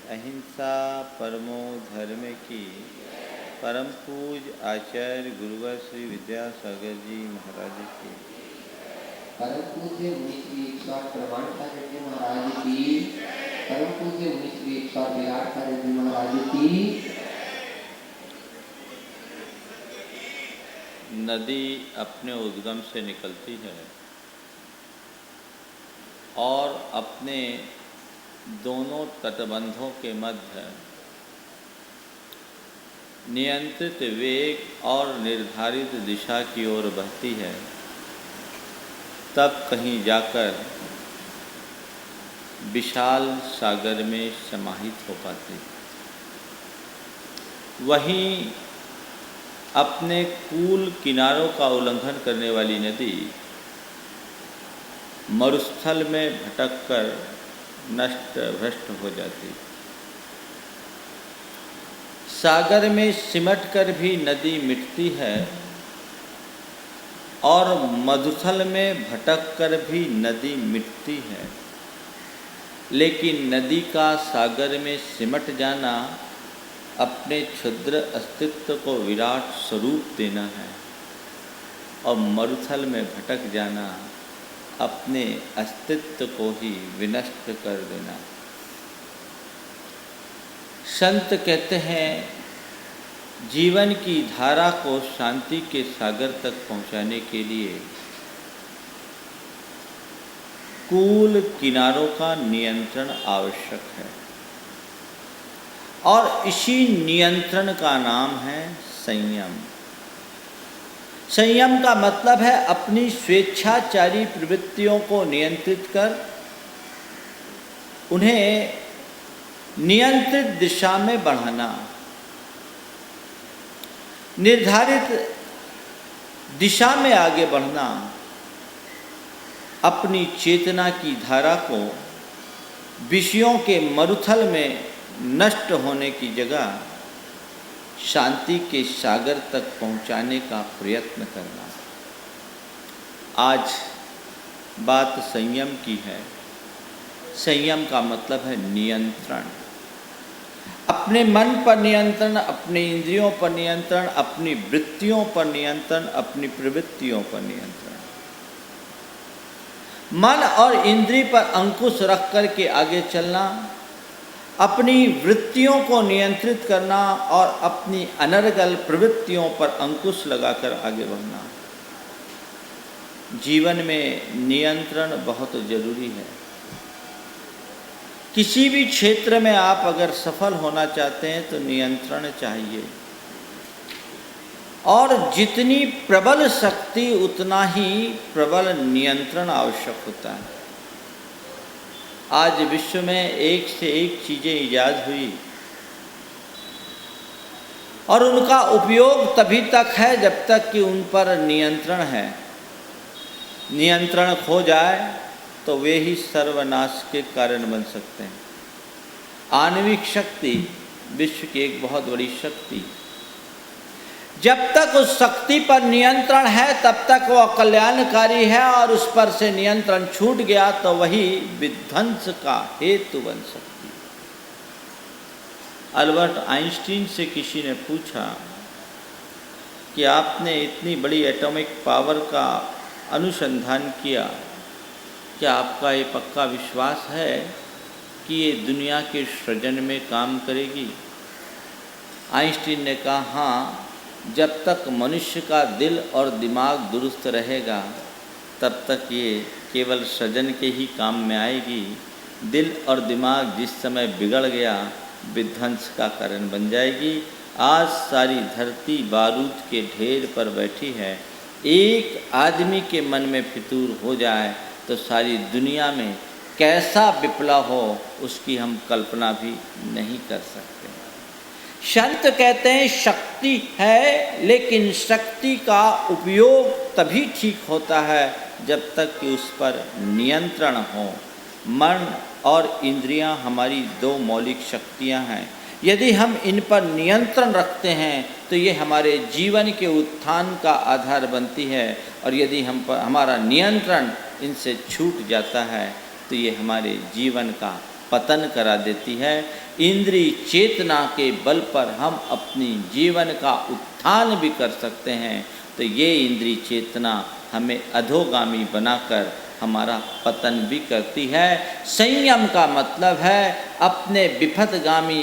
अहिंसा परमो धर्म की परम पूज आचार्य गुरुवर श्री विद्यासागर जी महाराज की परम पूज्य मुनि श्री 108 प्रमाणाचार्य जी महाराज की, परम पूज्य मुनि श्री 108 विराटाचार्य जी महाराज की। नदी अपने उद्गम से निकलती है और अपने दोनों तटबंधों के मध्य नियंत्रित वेग और निर्धारित दिशा की ओर बहती है, तब कहीं जाकर विशाल सागर में समाहित हो पाती है। वहीं अपने कूल किनारों का उल्लंघन करने वाली नदी मरुस्थल में भटककर नष्ट भ्रष्ट हो जाती। सागर में सिमटकर भी नदी मिटती है और मरुस्थल में भटककर भी नदी मिटती है, लेकिन नदी का सागर में सिमट जाना अपने क्षुद्र अस्तित्व को विराट स्वरूप देना है और मरुस्थल में भटक जाना अपने अस्तित्व को ही विनष्ट कर देना। संत कहते हैं, जीवन की धारा को शांति के सागर तक पहुंचाने के लिए कूल किनारों का नियंत्रण आवश्यक है और इसी नियंत्रण का नाम है संयम। संयम का मतलब है अपनी स्वेच्छाचारी प्रवृत्तियों को नियंत्रित कर उन्हें नियंत्रित दिशा में बढ़ाना, निर्धारित दिशा में आगे बढ़ना, अपनी चेतना की धारा को विषयों के मरुथल में नष्ट होने की जगह शांति के सागर तक पहुंचाने का प्रयत्न करना। आज बात संयम की है। संयम का मतलब है नियंत्रण, अपने मन पर नियंत्रण, अपने इंद्रियों पर नियंत्रण, अपनी वृत्तियों पर नियंत्रण, अपनी प्रवृत्तियों पर नियंत्रण। मन और इंद्रिय पर अंकुश रख कर के आगे चलना, अपनी वृत्तियों को नियंत्रित करना और अपनी अनर्गल प्रवृत्तियों पर अंकुश लगाकर आगे बढ़ना। जीवन में नियंत्रण बहुत जरूरी है। किसी भी क्षेत्र में आप अगर सफल होना चाहते हैं तो नियंत्रण चाहिए, और जितनी प्रबल शक्ति उतना ही प्रबल नियंत्रण आवश्यक होता है। आज विश्व में एक से एक चीज़ें ईजाद हुई और उनका उपयोग तभी तक है जब तक कि उन पर नियंत्रण है। नियंत्रण खो जाए तो वे ही सर्वनाश के कारण बन सकते हैं। आणविक शक्ति विश्व की एक बहुत बड़ी शक्ति, जब तक उस शक्ति पर नियंत्रण है तब तक वह कल्याणकारी है, और उस पर से नियंत्रण छूट गया तो वही विध्वंस का हेतु बन सकती है। अल्बर्ट आइंस्टीन से किसी ने पूछा कि आपने इतनी बड़ी एटॉमिक पावर का अनुसंधान किया, क्या आपका ये पक्का विश्वास है कि ये दुनिया के सृजन में काम करेगी? आइंस्टीन ने कहा, हाँ, जब तक मनुष्य का दिल और दिमाग दुरुस्त रहेगा तब तक ये केवल सृजन के ही काम में आएगी। दिल और दिमाग जिस समय बिगड़ गया विध्वंस का कारण बन जाएगी। आज सारी धरती बारूद के ढेर पर बैठी है। एक आदमी के मन में फितूर हो जाए तो सारी दुनिया में कैसा विप्लव हो उसकी हम कल्पना भी नहीं कर सकते। संत कहते हैं, शक्ति है, लेकिन शक्ति का उपयोग तभी ठीक होता है जब तक कि उस पर नियंत्रण हो। मन और इंद्रियां हमारी दो मौलिक शक्तियां हैं। यदि हम इन पर नियंत्रण रखते हैं तो ये हमारे जीवन के उत्थान का आधार बनती है, और यदि हम पर हमारा नियंत्रण इनसे छूट जाता है तो ये हमारे जीवन का पतन करा देती है। इंद्रिय चेतना के बल पर हम अपनी जीवन का उत्थान भी कर सकते हैं। तो ये इंद्रिय चेतना हमें अधोगामी बनाकर हमारा पतन भी करती है। संयम का मतलब है अपने विपथगामी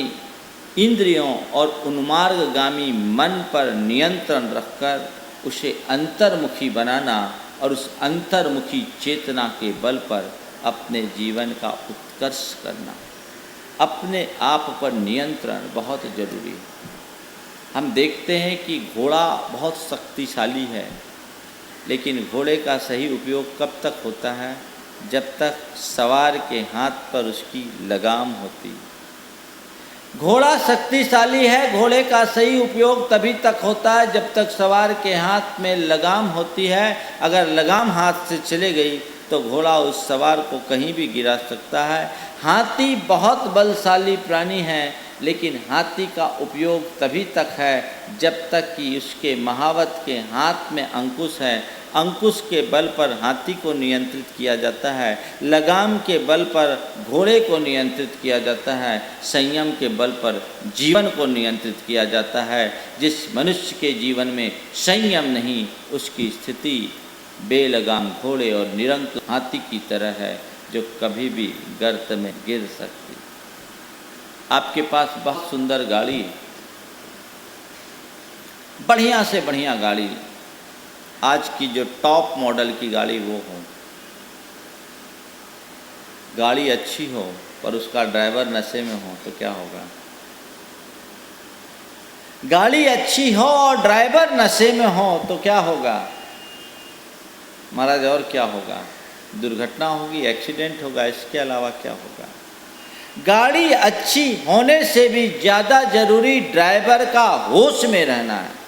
इंद्रियों और उन्मार्गगामी मन पर नियंत्रण रखकर उसे अंतर्मुखी बनाना और उस अंतर्मुखी चेतना के बल पर अपने जीवन का उत्कर्ष करना। अपने आप पर नियंत्रण बहुत ज़रूरी है। हम देखते हैं कि घोड़ा बहुत शक्तिशाली है, लेकिन घोड़े का सही उपयोग कब तक होता है? जब तक सवार के हाथ पर उसकी लगाम होती। घोड़ा शक्तिशाली है, घोड़े का सही उपयोग तभी तक होता है जब तक सवार के हाथ में लगाम होती है। अगर लगाम हाथ से चले गई तो घोड़ा उस सवार को कहीं भी गिरा सकता है। हाथी बहुत बलशाली प्राणी है, लेकिन हाथी का उपयोग तभी तक है जब तक कि उसके महावत के हाथ में अंकुश है। अंकुश के बल पर हाथी को नियंत्रित किया जाता है, लगाम के बल पर घोड़े को नियंत्रित किया जाता है, संयम के बल पर जीवन को नियंत्रित किया जाता है। जिस मनुष्य के जीवन में संयम नहीं, उसकी स्थिति बेलगाम घोड़े और निरंकुश हाथी की तरह है, जो कभी भी गर्त में गिर सकती। आपके पास बहुत सुंदर गाड़ी, बढ़िया से बढ़िया गाड़ी, आज की जो टॉप मॉडल की गाड़ी वो हो, गाड़ी अच्छी हो पर उसका ड्राइवर नशे में हो तो क्या होगा? गाड़ी अच्छी हो और ड्राइवर नशे में हो तो क्या होगा महाराज? और क्या होगा? दुर्घटना होगी, एक्सीडेंट होगा, इसके अलावा क्या होगा? गाड़ी अच्छी होने से भी ज़्यादा जरूरी ड्राइवर का होश में रहना है।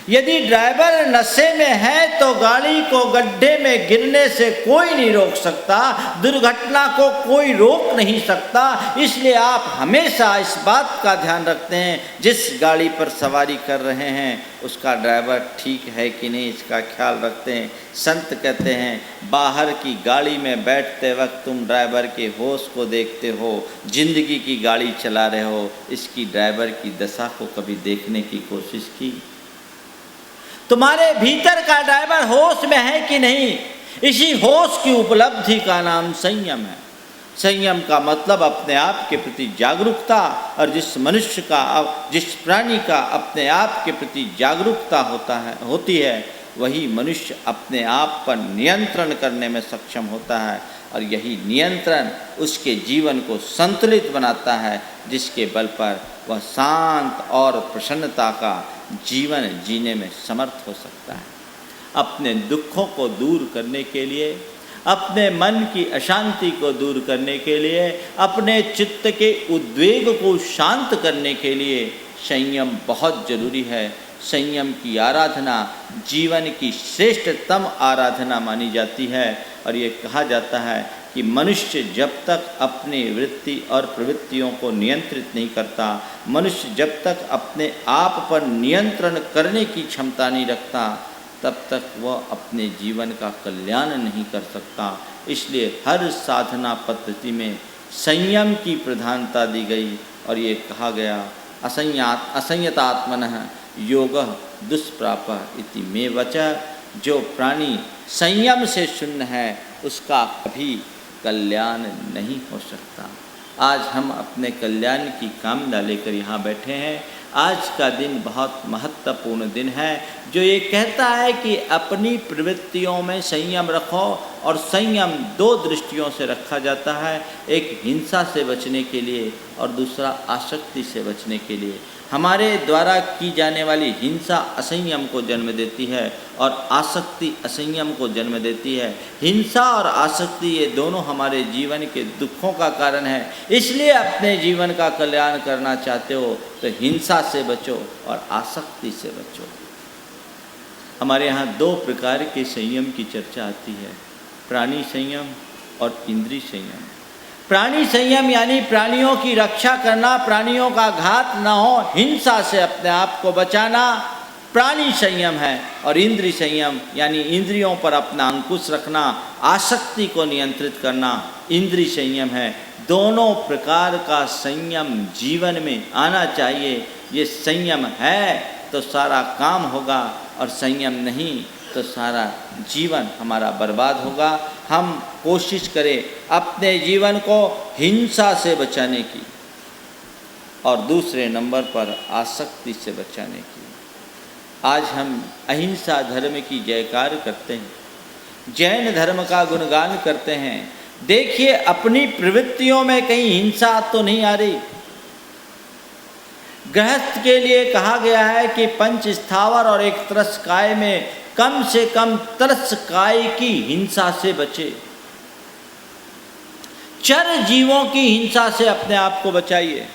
यदि ड्राइवर नशे में है तो गाड़ी को गड्ढे में गिरने से कोई नहीं रोक सकता, दुर्घटना को कोई रोक नहीं सकता। इसलिए आप हमेशा इस बात का ध्यान रखते हैं, जिस गाड़ी पर सवारी कर रहे हैं उसका ड्राइवर ठीक है कि नहीं, इसका ख्याल रखते हैं। संत कहते हैं, बाहर की गाड़ी में बैठते वक्त तुम ड्राइवर के होश को देखते हो, जिंदगी की गाड़ी चला रहे हो, इसकी ड्राइवर की दशा को कभी देखने की कोशिश की? तुम्हारे भीतर का ड्राइवर होश में है कि नहीं? इसी होश की उपलब्धि का नाम संयम है। संयम का मतलब अपने आप के प्रति जागरूकता, और जिस मनुष्य का, जिस प्राणी का अपने आप के प्रति जागरूकता होती है वही मनुष्य अपने आप पर नियंत्रण करने में सक्षम होता है, और यही नियंत्रण उसके जीवन को संतुलित बनाता है, जिसके बल पर वह शांत और प्रसन्नता का जीवन जीने में समर्थ हो सकता है। अपने दुखों को दूर करने के लिए, अपने मन की अशांति को दूर करने के लिए, अपने चित्त के उद्वेग को शांत करने के लिए संयम बहुत जरूरी है। संयम की आराधना जीवन की श्रेष्ठतम आराधना मानी जाती है, और ये कहा जाता है कि मनुष्य जब तक अपनी वृत्ति और प्रवृत्तियों को नियंत्रित नहीं करता, मनुष्य जब तक अपने आप पर नियंत्रण करने की क्षमता नहीं रखता, तब तक वह अपने जीवन का कल्याण नहीं कर सकता। इसलिए हर साधना पद्धति में संयम की प्रधानता दी गई, और ये कहा गया, असंयतात्मनः योगः दुष्प्रापः इति मे वचः। जो प्राणी संयम से शून्य है उसका कभी कल्याण नहीं हो सकता। आज हम अपने कल्याण की कामना लेकर यहाँ बैठे हैं। आज का दिन बहुत महत्वपूर्ण दिन है, जो ये कहता है कि अपनी प्रवृत्तियों में संयम रखो, और संयम दो दृष्टियों से रखा जाता है, एक हिंसा से बचने के लिए और दूसरा आसक्ति से बचने के लिए। हमारे द्वारा की जाने वाली हिंसा असंयम को जन्म देती है और आसक्ति असंयम को जन्म देती है। हिंसा और आसक्ति ये दोनों हमारे जीवन के दुखों का कारण है। इसलिए अपने जीवन का कल्याण करना चाहते हो तो हिंसा से बचो और आसक्ति से बचो। हमारे यहाँ दो प्रकार के संयम की चर्चा आती है, प्राणी संयम और इंद्रिय संयम। प्राणी संयम यानी प्राणियों की रक्षा करना, प्राणियों का घात न हो, हिंसा से अपने आप को बचाना। प्राणी संयम है, और इंद्रिय संयम यानी इंद्रियों पर अपना अंकुश रखना, आसक्ति को नियंत्रित करना इंद्रिय संयम है। दोनों प्रकार का संयम जीवन में आना चाहिए। ये संयम है तो सारा काम होगा, और संयम नहीं तो सारा जीवन हमारा बर्बाद होगा। हम कोशिश करें अपने जीवन को हिंसा से बचाने की, और दूसरे नंबर पर आसक्ति से बचाने की। आज हम अहिंसा धर्म की जयकार करते हैं, जैन धर्म का गुणगान करते हैं। देखिए अपनी प्रवृत्तियों में कहीं हिंसा तो नहीं आ रही। गृहस्थ के लिए कहा गया है कि पंच स्थावर और एक त्रस्काय में कम से कम त्रस्काय की हिंसा से बचे। चर जीवों की हिंसा से अपने आप को बचाइए।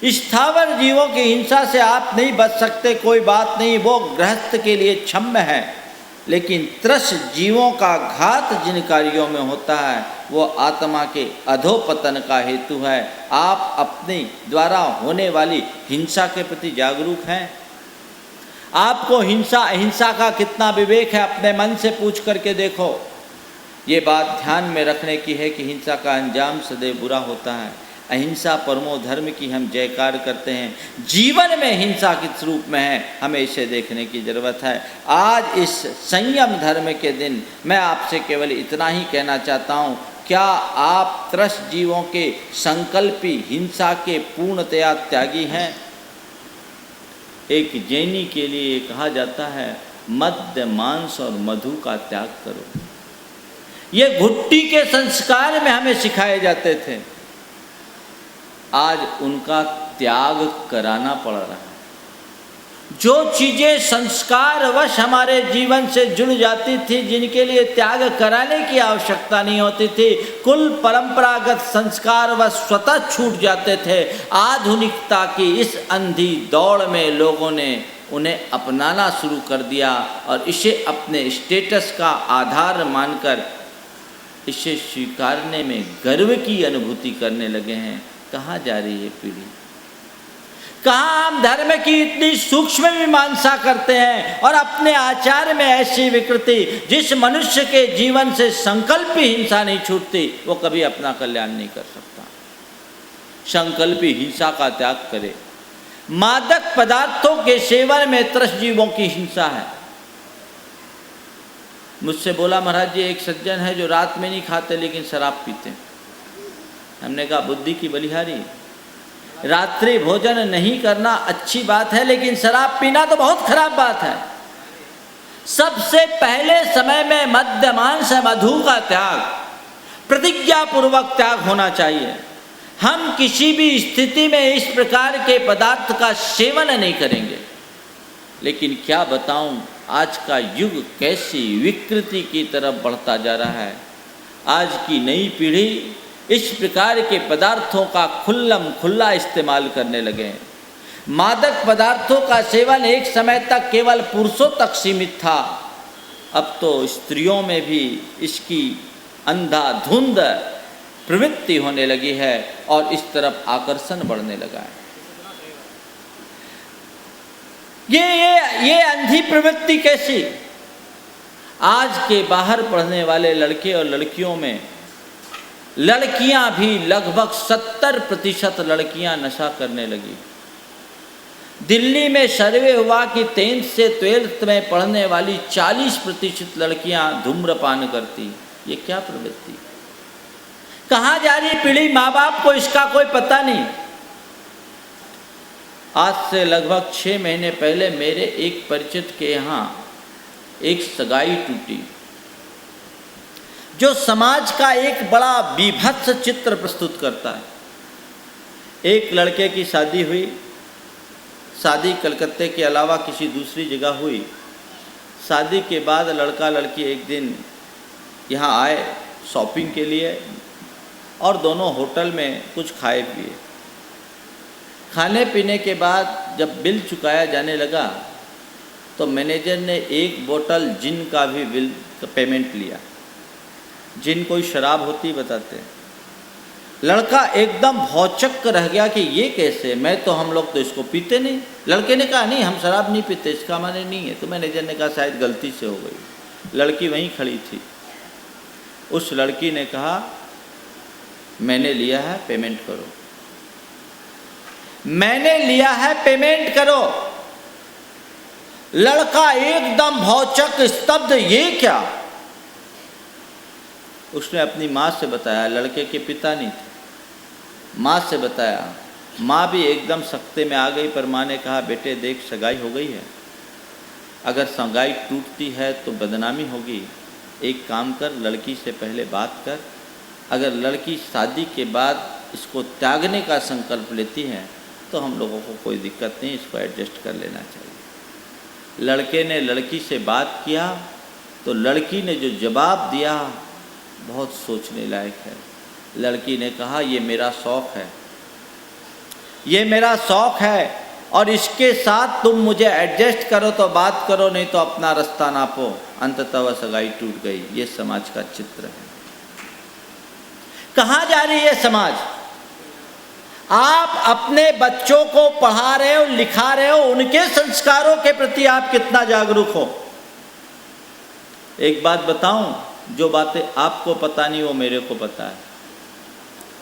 स्थावर जीवों की हिंसा से आप नहीं बच सकते, कोई बात नहीं, वो गृहस्थ के लिए क्षम्य है। लेकिन त्रस जीवों का घात जिन कार्यों में होता है वो आत्मा के अधोपतन का हेतु है। आप अपने द्वारा होने वाली हिंसा के प्रति जागरूक हैं? आपको हिंसा अहिंसा का कितना विवेक है? अपने मन से पूछ करके देखो। ये बात ध्यान में रखने की है कि हिंसा का अंजाम सदैव बुरा होता है। अहिंसा परमो धर्म की हम जयकार करते हैं। जीवन में हिंसा किस रूप में है हमें इसे देखने की ज़रूरत है। आज इस संयम धर्म के दिन मैं आपसे केवल इतना ही कहना चाहता हूँ, क्या आप त्रस जीवों के संकल्पी हिंसा के पूर्णतया त्यागी हैं? एक जैनी के लिए कहा जाता है मद्य मांस और मधु का त्याग करो। ये घुट्टी के संस्कार में हमें सिखाए जाते थे, आज उनका त्याग कराना पड़ रहा है। जो चीज़ें संस्कारवश हमारे जीवन से जुड़ जाती थी, जिनके लिए त्याग कराने की आवश्यकता नहीं होती थी, कुल परंपरागत संस्कारवश स्वतः छूट जाते थे। आधुनिकता की इस अंधी दौड़ में लोगों ने उन्हें अपनाना शुरू कर दिया और इसे अपने स्टेटस का आधार मानकर इसे स्वीकारने में गर्व की अनुभूति करने लगे हैं। कहाँ जा रही है पीढ़ी? कहाँ हम धर्म की इतनी सूक्ष्म मीमांसा करते हैं और अपने आचार में ऐसी विकृति। जिस मनुष्य के जीवन से संकल्पी हिंसा नहीं छूटती वो कभी अपना कल्याण नहीं कर सकता। संकल्पी हिंसा का त्याग करे। मादक पदार्थों के सेवन में त्रस जीवों की हिंसा है। मुझसे बोला महाराज जी एक सज्जन है जो रात में नहीं खाते लेकिन शराब पीते हैं। हमने कहा बुद्धि की बलिहारी, रात्रि भोजन नहीं करना अच्छी बात है लेकिन शराब पीना तो बहुत खराब बात है। सबसे पहले समय में मद्य मांस मधु का त्याग प्रतिज्ञा पूर्वक त्याग होना चाहिए। हम किसी भी स्थिति में इस प्रकार के पदार्थ का सेवन नहीं करेंगे। लेकिन क्या बताऊं, आज का युग कैसी विकृति की तरफ बढ़ता जा रहा है। आज की नई पीढ़ी इस प्रकार के पदार्थों का खुल्लम खुल्ला इस्तेमाल करने लगे हैं। मादक पदार्थों का सेवन एक समय तक केवल पुरुषों तक सीमित था, अब तो स्त्रियों में भी इसकी अंधाधुंध प्रवृत्ति होने लगी है और इस तरफ आकर्षण बढ़ने लगा है। ये अंधी प्रवृत्ति कैसी? आज के बाहर पढ़ने वाले लड़के और लड़कियों में लड़कियां भी लगभग 70% लड़कियां नशा करने लगी। दिल्ली में सर्वे हुआ कि 10th से 12th में पढ़ने वाली 40% लड़कियां धूम्रपान करती। ये क्या प्रवृत्ति? कहाँ जा रही पीढ़ी? माँ बाप को इसका कोई पता नहीं। आज से लगभग 6 महीने पहले मेरे एक परिचित के यहाँ एक सगाई टूटी जो समाज का एक बड़ा बीभत्स चित्र प्रस्तुत करता है। एक लड़के की शादी हुई। शादी कलकत्ते के अलावा किसी दूसरी जगह हुई। शादी के बाद लड़का लड़की एक दिन यहाँ आए शॉपिंग के लिए और दोनों होटल में कुछ खाए पिए। खाने पीने के बाद जब बिल चुकाया जाने लगा तो मैनेजर ने एक बोतल जिन का भी बिल पेमेंट लिया। जिन कोई शराब होती बताते हैं। लड़का एकदम भौचक्क रह गया कि ये कैसे, मैं तो, हम लोग तो इसको पीते नहीं। लड़के ने कहा नहीं, हम शराब नहीं पीते, इसका माने नहीं है। तो मैनेजर ने कहा शायद गलती से हो गई। लड़की वहीं खड़ी थी। उस लड़की ने कहा मैंने लिया है, पेमेंट करो। मैंने लिया है, पेमेंट करो। लड़का एकदम भौचक्क, स्तब्ध, ये क्या? उसने अपनी माँ से बताया, लड़के के पिता नहीं थे, माँ से बताया। माँ भी एकदम सख्ते में आ गई, पर माँ ने कहा बेटे देख, सगाई हो गई है, अगर सगाई टूटती है तो बदनामी होगी। एक काम कर, लड़की से पहले बात कर, अगर लड़की शादी के बाद इसको त्यागने का संकल्प लेती है तो हम लोगों को कोई दिक्कत नहीं, इसको एडजस्ट कर लेना चाहिए। लड़के ने लड़की से बात किया तो लड़की ने जो जवाब दिया बहुत सोचने लायक है। लड़की ने कहा ये मेरा शौक़ है, ये मेरा शौक़ है, और इसके साथ तुम मुझे एडजस्ट करो तो बात करो, नहीं तो अपना रास्ता नापो। अंततः वह सगाई टूट गई। ये समाज का चित्र है। कहाँ जा रही है समाज? आप अपने बच्चों को पढ़ा रहे हो, लिखा रहे हो, उनके संस्कारों के प्रति आप कितना जागरूक हो? एक बात बताऊं, जो बातें आपको पता नहीं वो मेरे को पता है,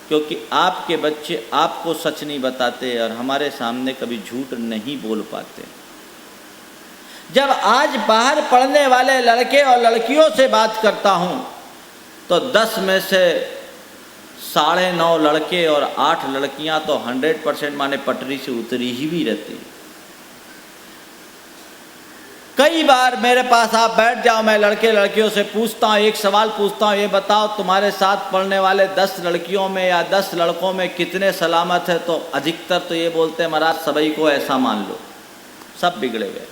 क्योंकि आपके बच्चे आपको सच नहीं बताते और हमारे सामने कभी झूठ नहीं बोल पाते। जब आज बाहर पढ़ने वाले लड़के और लड़कियों से बात करता हूं तो 10 में से 9.5 लड़के और 8 लड़कियां तो 100% माने पटरी से उतरी ही भी रहती। कई बार मेरे पास आप बैठ जाओ, मैं लड़के लड़कियों से पूछता हूँ, एक सवाल पूछता हूँ, ये बताओ तुम्हारे साथ पढ़ने वाले 10 लड़कियों में या 10 लड़कों में कितने सलामत है? तो अधिकतर तो ये बोलते हैं महाराज सभी को ऐसा मान लो, सब बिगड़े हुए।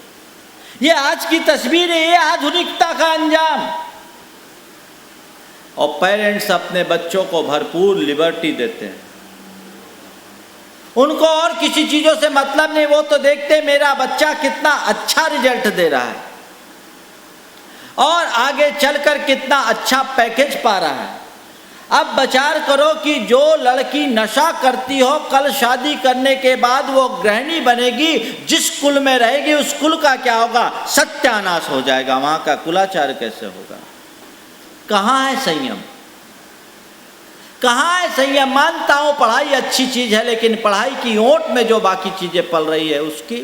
ये आज की तस्वीर है, ये आधुनिकता का अंजाम। और पेरेंट्स अपने बच्चों को भरपूर लिबर्टी देते हैं, उनको और किसी चीज़ों से मतलब नहीं, वो तो देखते हैं मेरा बच्चा कितना अच्छा रिजल्ट दे रहा है और आगे चलकर कितना अच्छा पैकेज पा रहा है। अब विचार करो कि जो लड़की नशा करती हो, कल शादी करने के बाद वो गृहिणी बनेगी, जिस कुल में रहेगी उस कुल का क्या होगा? सत्यानाश हो जाएगा। वहाँ का कुलाचार कैसे होगा? कहाँ है संयम? कहाँ है संयम? मानता हूँ पढ़ाई अच्छी चीज़ है, लेकिन पढ़ाई की ओट में जो बाकी चीज़ें पल रही है उसकी,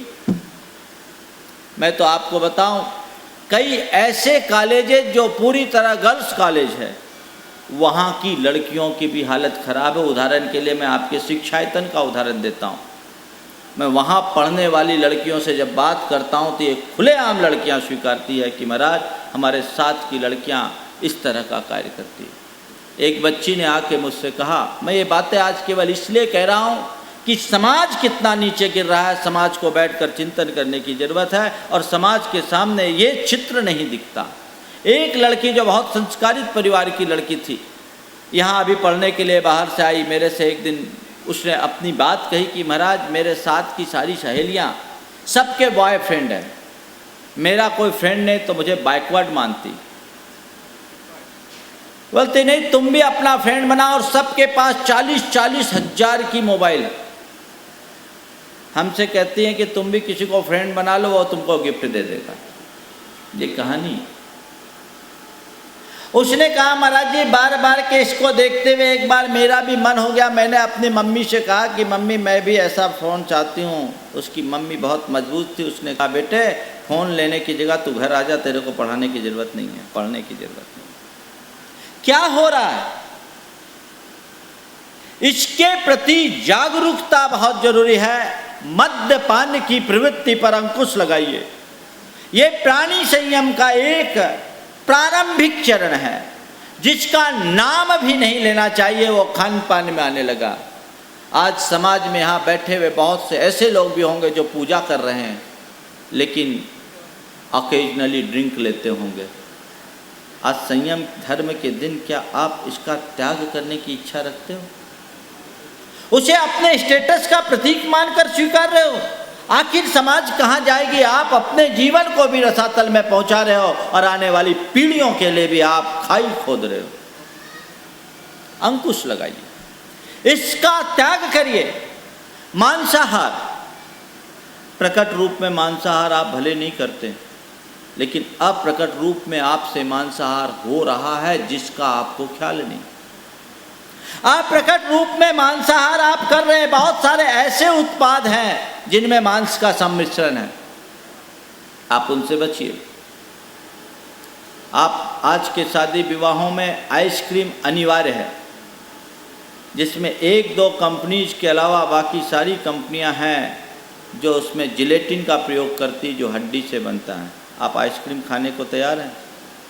मैं तो आपको बताऊँ, कई ऐसे कॉलेजेस जो पूरी तरह गर्ल्स कॉलेज है, वहाँ की लड़कियों की भी हालत ख़राब है। उदाहरण के लिए मैं आपके शिक्षायतन का उदाहरण देता हूँ। मैं वहाँ पढ़ने वाली लड़कियों से जब बात करता हूँ तो ये खुलेआम लड़कियाँ स्वीकारती है कि महाराज हमारे साथ की लड़कियाँ इस तरह का कार्य करती है। एक बच्ची ने आके मुझसे कहा, मैं ये बातें आज केवल इसलिए कह रहा हूँ कि समाज कितना नीचे गिर रहा है, समाज को बैठकर चिंतन करने की ज़रूरत है और समाज के सामने ये चित्र नहीं दिखता। एक लड़की जो बहुत संस्कारित परिवार की लड़की थी, यहाँ अभी पढ़ने के लिए बाहर से आई, मेरे से एक दिन उसने अपनी बात कही कि महाराज मेरे साथ की सारी सहेलियाँ सबके बॉयफ्रेंड हैं, मेरा कोई फ्रेंड नहीं, तो मुझे बैकवर्ड मानती। बोलते नहीं, तुम भी अपना फ्रेंड बनाओ, और सबके पास 40-40 हज़ार की मोबाइल है। हमसे कहती हैं कि तुम भी किसी को फ्रेंड बना लो, वो तुमको गिफ्ट दे देगा। ये कहानी। उसने कहा महाराज जी बार बार के इसको देखते हुए एक बार मेरा भी मन हो गया, मैंने अपनी मम्मी से कहा कि मम्मी मैं भी ऐसा फ़ोन चाहती हूँ। उसकी मम्मी बहुत मजबूत थी, उसने कहा बेटे फ़ोन लेने की जगह तू घर आ जा, तेरे को पढ़ाने की ज़रूरत नहीं है, पढ़ने की ज़रूरत नहीं। क्या हो रहा है? इसके प्रति जागरूकता बहुत जरूरी है। मद्यपान की प्रवृत्ति पर अंकुश लगाइए। ये प्राणी संयम का एक प्रारंभिक चरण है, जिसका नाम भी नहीं लेना चाहिए, वो खान पान में आने लगा। आज समाज में यहाँ बैठे हुए बहुत से ऐसे लोग भी होंगे जो पूजा कर रहे हैं, लेकिन ऑकेजनली ड्रिंक लेते होंगे। आज संयम धर्म के दिन क्या आप इसका त्याग करने की इच्छा रखते हो? उसे अपने स्टेटस का प्रतीक मानकर स्वीकार रहे हो? आखिर समाज कहाँ जाएगी? आप अपने जीवन को भी रसातल में पहुंचा रहे हो और आने वाली पीढ़ियों के लिए भी आप खाई खोद रहे हो। अंकुश लगाइए। इसका त्याग करिए। मांसाहार, प्रकट रूप में मांसाहार आप भले नहीं करते, लेकिन अप्रकट रूप में आपसे मांसाहार हो रहा है जिसका आपको ख्याल नहीं। अप्रकट रूप में मांसाहार आप कर रहे हैं। बहुत सारे ऐसे उत्पाद हैं जिनमें मांस का सम्मिश्रण है, आप उनसे बचिए। आप आज के शादी विवाहों में आइसक्रीम अनिवार्य है, जिसमें एक दो कंपनीज के अलावा बाकी सारी कंपनियां हैं जो उसमें जिलेटिन का प्रयोग करती, जो हड्डी से बनता है। आप आइसक्रीम खाने को तैयार हैं?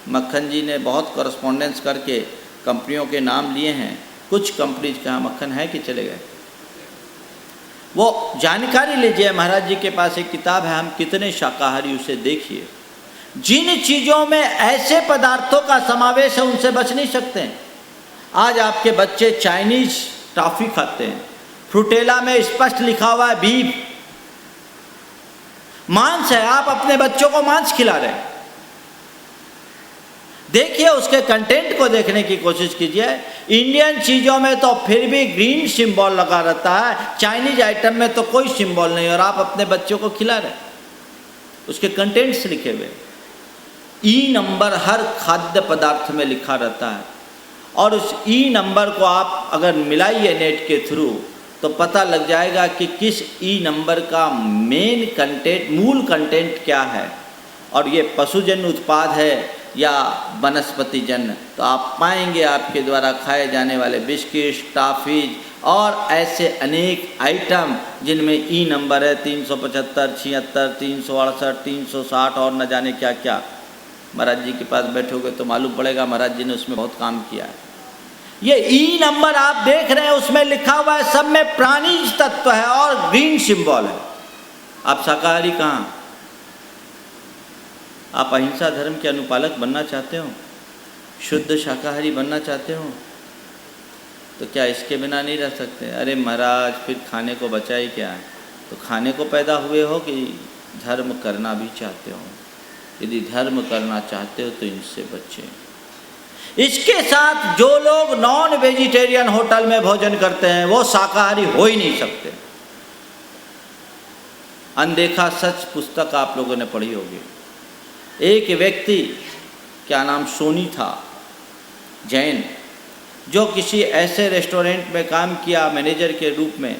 मक्खन जी ने बहुत कॉरस्पॉन्डेंस करके कंपनियों के नाम लिए हैं। कुछ कंपनीज का मक्खन है कि चले गए? वो जानकारी लीजिए। महाराज जी के पास एक किताब है, हम कितने शाकाहारी, उसे देखिए। जिन चीज़ों में ऐसे पदार्थों का समावेश है उनसे बच नहीं सकते हैं। आज आपके बच्चे चाइनीज टॉफ़ी खाते हैं, फ्रूटेला में स्पष्ट लिखा हुआ है बीफ, मांस है। आप अपने बच्चों को मांस खिला रहे हैं। देखिए, उसके कंटेंट को देखने की कोशिश कीजिए। इंडियन चीज़ों में तो फिर भी ग्रीन सिंबल लगा रहता है, चाइनीज आइटम में तो कोई सिंबल नहीं, और आप अपने बच्चों को खिला रहे हैं। उसके कंटेंट्स लिखे हुए, ई नंबर हर खाद्य पदार्थ में लिखा रहता है, और उस ई नंबर को आप अगर मिलाइए नेट के थ्रू तो पता लग जाएगा कि किस ई नंबर का मेन कंटेंट, मूल कंटेंट क्या है, और ये पशुजन्य उत्पाद है या वनस्पति जन्य। तो आप पाएंगे आपके द्वारा खाए जाने वाले बिस्किट, टॉफ़ीज और ऐसे अनेक आइटम जिनमें ई नंबर है 375, 76, 368, 360 और न जाने क्या क्या। महाराज जी के पास बैठोगे तो मालूम पड़ेगा महाराज जी ने उसमें बहुत काम किया है। ये ई नंबर आप देख रहे हैं, उसमें लिखा हुआ है, सब में प्राणीज तत्व है और ग्रीन सिंबल है। आप शाकाहारी कहाँ? आप अहिंसा धर्म के अनुपालक बनना चाहते हो, शुद्ध शाकाहारी बनना चाहते हो, तो क्या इसके बिना नहीं रह सकते? अरे महाराज, फिर खाने को बचा ही क्या है? तो खाने को पैदा हुए हो कि धर्म करना भी चाहते हो? यदि धर्म करना चाहते हो तो इनसे बचें। इसके साथ जो लोग नॉन वेजिटेरियन होटल में भोजन करते हैं वो शाकाहारी हो ही नहीं सकते। अनदेखा सच पुस्तक आप लोगों ने पढ़ी होगी। एक व्यक्ति, क्या नाम, सोनी था, जैन, जो किसी ऐसे रेस्टोरेंट में काम किया मैनेजर के रूप में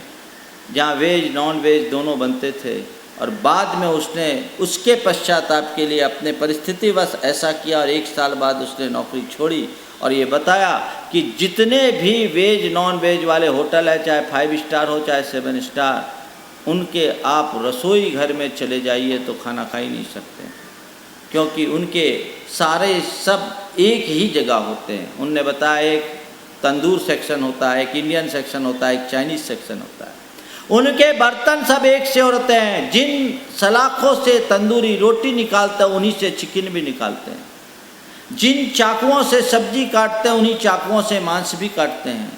जहाँ वेज नॉन वेज दोनों बनते थे, और बाद में उसने उसके पश्चाताप के लिए अपने परिस्थितिवश ऐसा किया और 1 साल बाद उसने नौकरी छोड़ी और ये बताया कि जितने भी वेज नॉन वेज वाले होटल है, चाहे 5 स्टार हो चाहे 7 स्टार, उनके आप रसोई घर में चले जाइए तो खाना खा ही नहीं सकते, क्योंकि उनके सारे सब एक ही जगह होते हैं। उनने बताया एक तंदूर सेक्शन होता है, एक इंडियन सेक्शन होता है, एक चाइनीज़ सेक्शन होता है। उनके बर्तन सब एक से होते हैं। जिन सलाखों से तंदूरी रोटी निकालते हैं उन्हीं से चिकन भी निकालते हैं। जिन चाकुओं से सब्जी काटते हैं उन्हीं चाकुओं से मांस भी काटते हैं।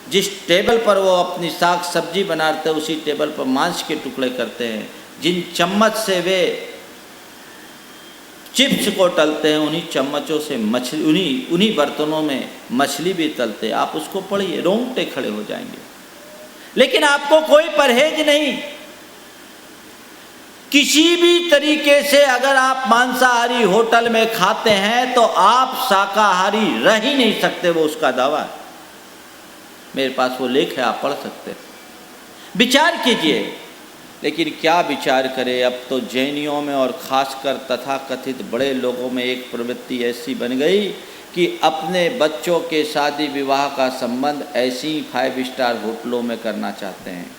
जिस टेबल पर वो अपनी साग सब्जी बनाते हैं उसी टेबल पर मांस के टुकड़े करते हैं। जिन चम्मच से वे चिप्स को तलते हैं उन्हीं चम्मचों से मछली, उन्हीं बर्तनों में मछली भी तलते हैं। आप उसको पढ़िए, रोंगटे खड़े हो जाएंगे। लेकिन आपको कोई परहेज नहीं। किसी भी तरीके से अगर आप मांसाहारी होटल में खाते हैं तो आप शाकाहारी रह ही नहीं सकते, वो उसका दावा है। मेरे पास वो लेख है, आप पढ़ सकते हैं, विचार कीजिए। लेकिन क्या विचार करें, अब तो जैनियों में और ख़ासकर तथाकथित बड़े लोगों में एक प्रवृत्ति ऐसी बन गई कि अपने बच्चों के शादी विवाह का संबंध ऐसी 5 स्टार होटलों में करना चाहते हैं,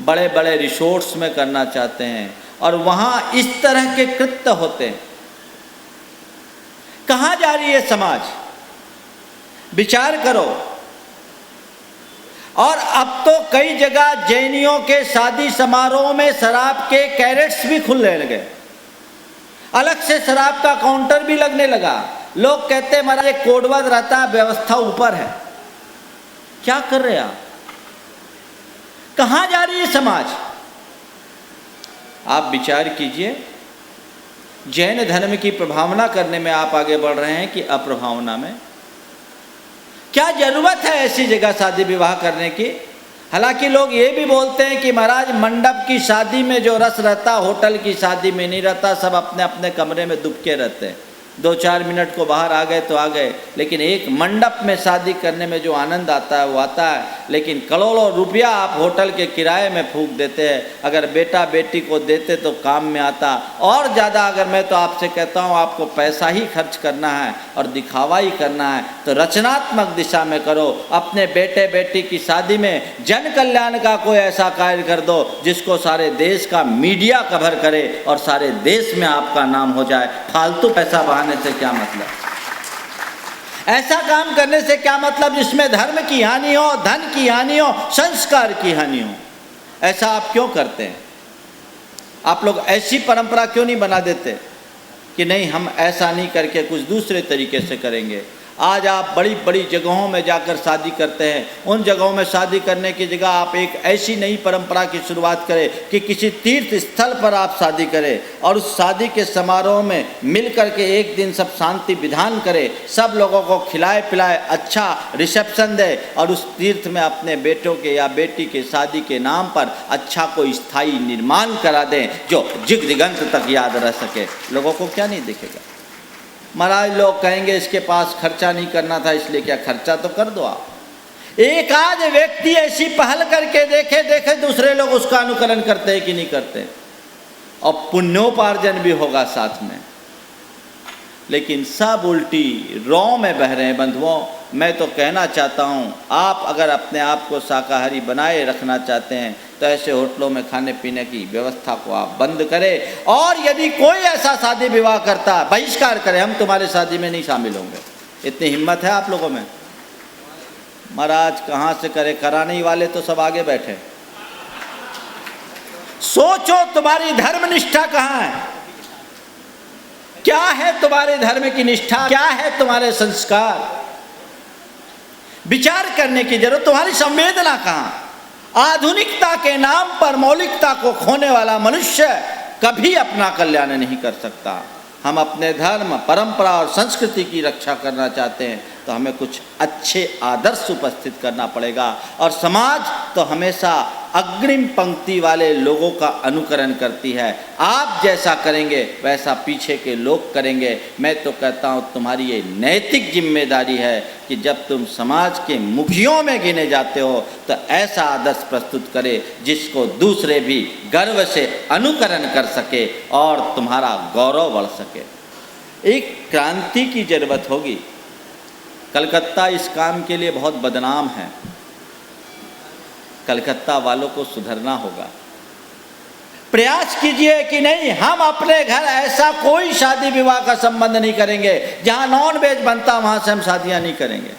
बड़े बड़े रिसोर्ट्स में करना चाहते हैं, और वहाँ इस तरह के कृत्य होते हैं। कहाँ जा रही है समाज? विचार करो। और अब तो कई जगह जैनियों के शादी समारोह में शराब के कैरेट्स भी खुलने लगे, अलग से शराब का काउंटर भी लगने लगा। लोग कहते हैं महाराज एक कोडवध रहता है, व्यवस्था ऊपर है। क्या कर रहे आप? कहाँ जा रही है समाज? आप विचार कीजिए। जैन धर्म की प्रभावना करने में आप आगे बढ़ रहे हैं कि अप्रभावना में? क्या ज़रूरत है ऐसी जगह शादी विवाह करने की? हालांकि लोग ये भी बोलते हैं कि महाराज मंडप की शादी में जो रस रहता होटल की शादी में नहीं रहता, सब अपने अपने कमरे में दुबके रहते हैं, 2-4 मिनट को बाहर आ गए तो आ गए, लेकिन एक मंडप में शादी करने में जो आनंद आता है वो आता है। लेकिन करोड़ों रुपया आप होटल के किराए में फूंक देते हैं, अगर बेटा बेटी को देते तो काम में आता। और ज़्यादा अगर मैं तो आपसे कहता हूँ आपको पैसा ही खर्च करना है और दिखावा ही करना है तो रचनात्मक दिशा में करो। अपने बेटे बेटी की शादी में जन कल्याण का कोई ऐसा कार्य कर दो जिसको सारे देश का मीडिया कवर करे और सारे देश में आपका नाम हो जाए। फालतू पैसा बहाने से क्या मतलब? ऐसा काम करने से क्या मतलब जिसमें धर्म की हानि हो, धन की हानि हो, संस्कार की हानि हो? ऐसा आप क्यों करते हैं? आप लोग ऐसी परंपरा क्यों नहीं बना देते कि नहीं हम ऐसा नहीं करके कुछ दूसरे तरीके से करेंगे? आज आप बड़ी बड़ी जगहों में जाकर शादी करते हैं, उन जगहों में शादी करने की जगह आप एक ऐसी नई परंपरा की शुरुआत करें कि किसी तीर्थ स्थल पर आप शादी करें और उस शादी के समारोह में मिल कर के एक दिन सब शांति विधान करें, सब लोगों को खिलाए पिलाए, अच्छा रिसेप्शन दे और उस तीर्थ में अपने बेटों के या बेटी के शादी के नाम पर अच्छा कोई स्थायी निर्माण करा दें जो जिग दिगंत तक याद रह सके। लोगों को क्या नहीं दिखेगा? महाराज लोग कहेंगे इसके पास खर्चा नहीं करना था, इसलिए क्या? खर्चा तो कर दो आप। एक आध व्यक्ति ऐसी पहल करके देखे दूसरे लोग उसका अनुकरण करते हैं कि नहीं करते, और पुण्योपार्जन भी होगा साथ में। लेकिन सब उल्टी रौ में बह रहे हैं बंधुओं। मैं तो कहना चाहता हूँ आप अगर अपने आप को शाकाहारी बनाए रखना चाहते हैं तो ऐसे होटलों में खाने पीने की व्यवस्था को आप बंद करें, और यदि कोई ऐसा शादी विवाह करता बहिष्कार करें, हम तुम्हारे शादी में नहीं शामिल होंगे। इतनी हिम्मत है आप लोगों में? महाराज कहाँ से करे, कराने वाले तो सब आगे बैठे। सोचो तुम्हारी धर्मनिष्ठा कहाँ है? क्या है तुम्हारे धर्म की निष्ठा? क्या है तुम्हारे संस्कार? विचार करने की जरूरत। तुम्हारी संवेदना कहाँ? आधुनिकता के नाम पर मौलिकता को खोने वाला मनुष्य कभी अपना कल्याण नहीं कर सकता। हम अपने धर्म, परंपरा और संस्कृति की रक्षा करना चाहते हैं तो हमें कुछ अच्छे आदर्श उपस्थित करना पड़ेगा, और समाज तो हमेशा अग्रिम पंक्ति वाले लोगों का अनुकरण करती है। आप जैसा करेंगे वैसा पीछे के लोग करेंगे। मैं तो कहता हूँ तुम्हारी ये नैतिक जिम्मेदारी है कि जब तुम समाज के मुखियों में गिने जाते हो तो ऐसा आदर्श प्रस्तुत करे जिसको दूसरे भी गर्व से अनुकरण कर सके और तुम्हारा गौरव बढ़ सके। एक क्रांति की जरूरत होगी। कलकत्ता इस काम के लिए बहुत बदनाम है। कलकत्ता वालों को सुधरना होगा। प्रयास कीजिए कि नहीं हम अपने घर ऐसा कोई शादी विवाह का संबंध नहीं करेंगे जहां नॉन वेज बनता वहां से हम शादियां नहीं करेंगे।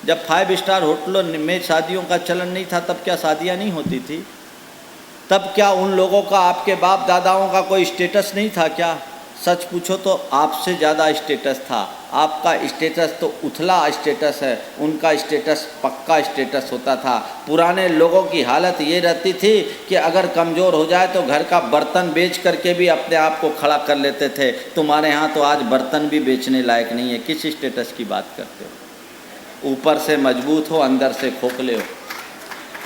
जब 5 स्टार होटलों में शादियों का चलन नहीं था तब क्या शादियां नहीं होती थी? तब क्या उन लोगों का, आपके बाप दादाओं का कोई स्टेटस नहीं था क्या? सच पूछो तो आपसे ज़्यादा स्टेटस था। आपका स्टेटस तो उथला स्टेटस है, उनका स्टेटस पक्का स्टेटस होता था। पुराने लोगों की हालत ये रहती थी कि अगर कमज़ोर हो जाए तो घर का बर्तन बेच करके भी अपने आप को खड़ा कर लेते थे। तुम्हारे यहाँ तो आज बर्तन भी बेचने लायक नहीं है। किस स्टेटस की बात करते हो? ऊपर से मजबूत हो, अंदर से खोखले हो।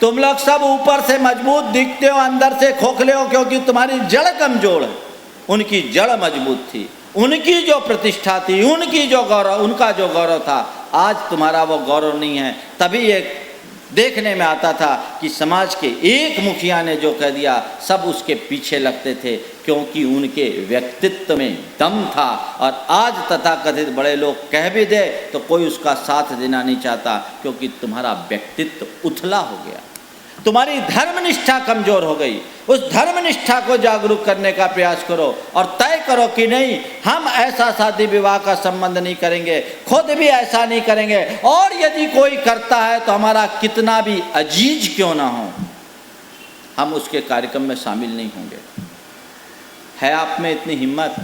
तुम लोग सब ऊपर से मजबूत दिखते हो, अंदर से खोखले हो, क्योंकि तुम्हारी जड़ कमज़ोर है। उनकी जड़ मजबूत थी, उनकी जो प्रतिष्ठा थी, उनकी जो गौरव, उनका जो गौरव था, आज तुम्हारा वो गौरव नहीं है। तभी एक देखने में आता था कि समाज के एक मुखिया ने जो कह दिया सब उसके पीछे लगते थे, क्योंकि उनके व्यक्तित्व में दम था। और आज तथाकथित बड़े लोग कह भी दे तो कोई उसका साथ देना नहीं चाहता, क्योंकि तुम्हारा व्यक्तित्व उथला हो गया, तुम्हारी धर्मनिष्ठा कमजोर हो गई। उस धर्मनिष्ठा को जागरूक करने का प्रयास करो और तय करो कि नहीं हम ऐसा शादी विवाह का संबंध नहीं करेंगे, खुद भी ऐसा नहीं करेंगे, और यदि कोई करता है तो हमारा कितना भी अजीज क्यों ना हो हम उसके कार्यक्रम में शामिल नहीं होंगे। है आप में इतनी हिम्मत?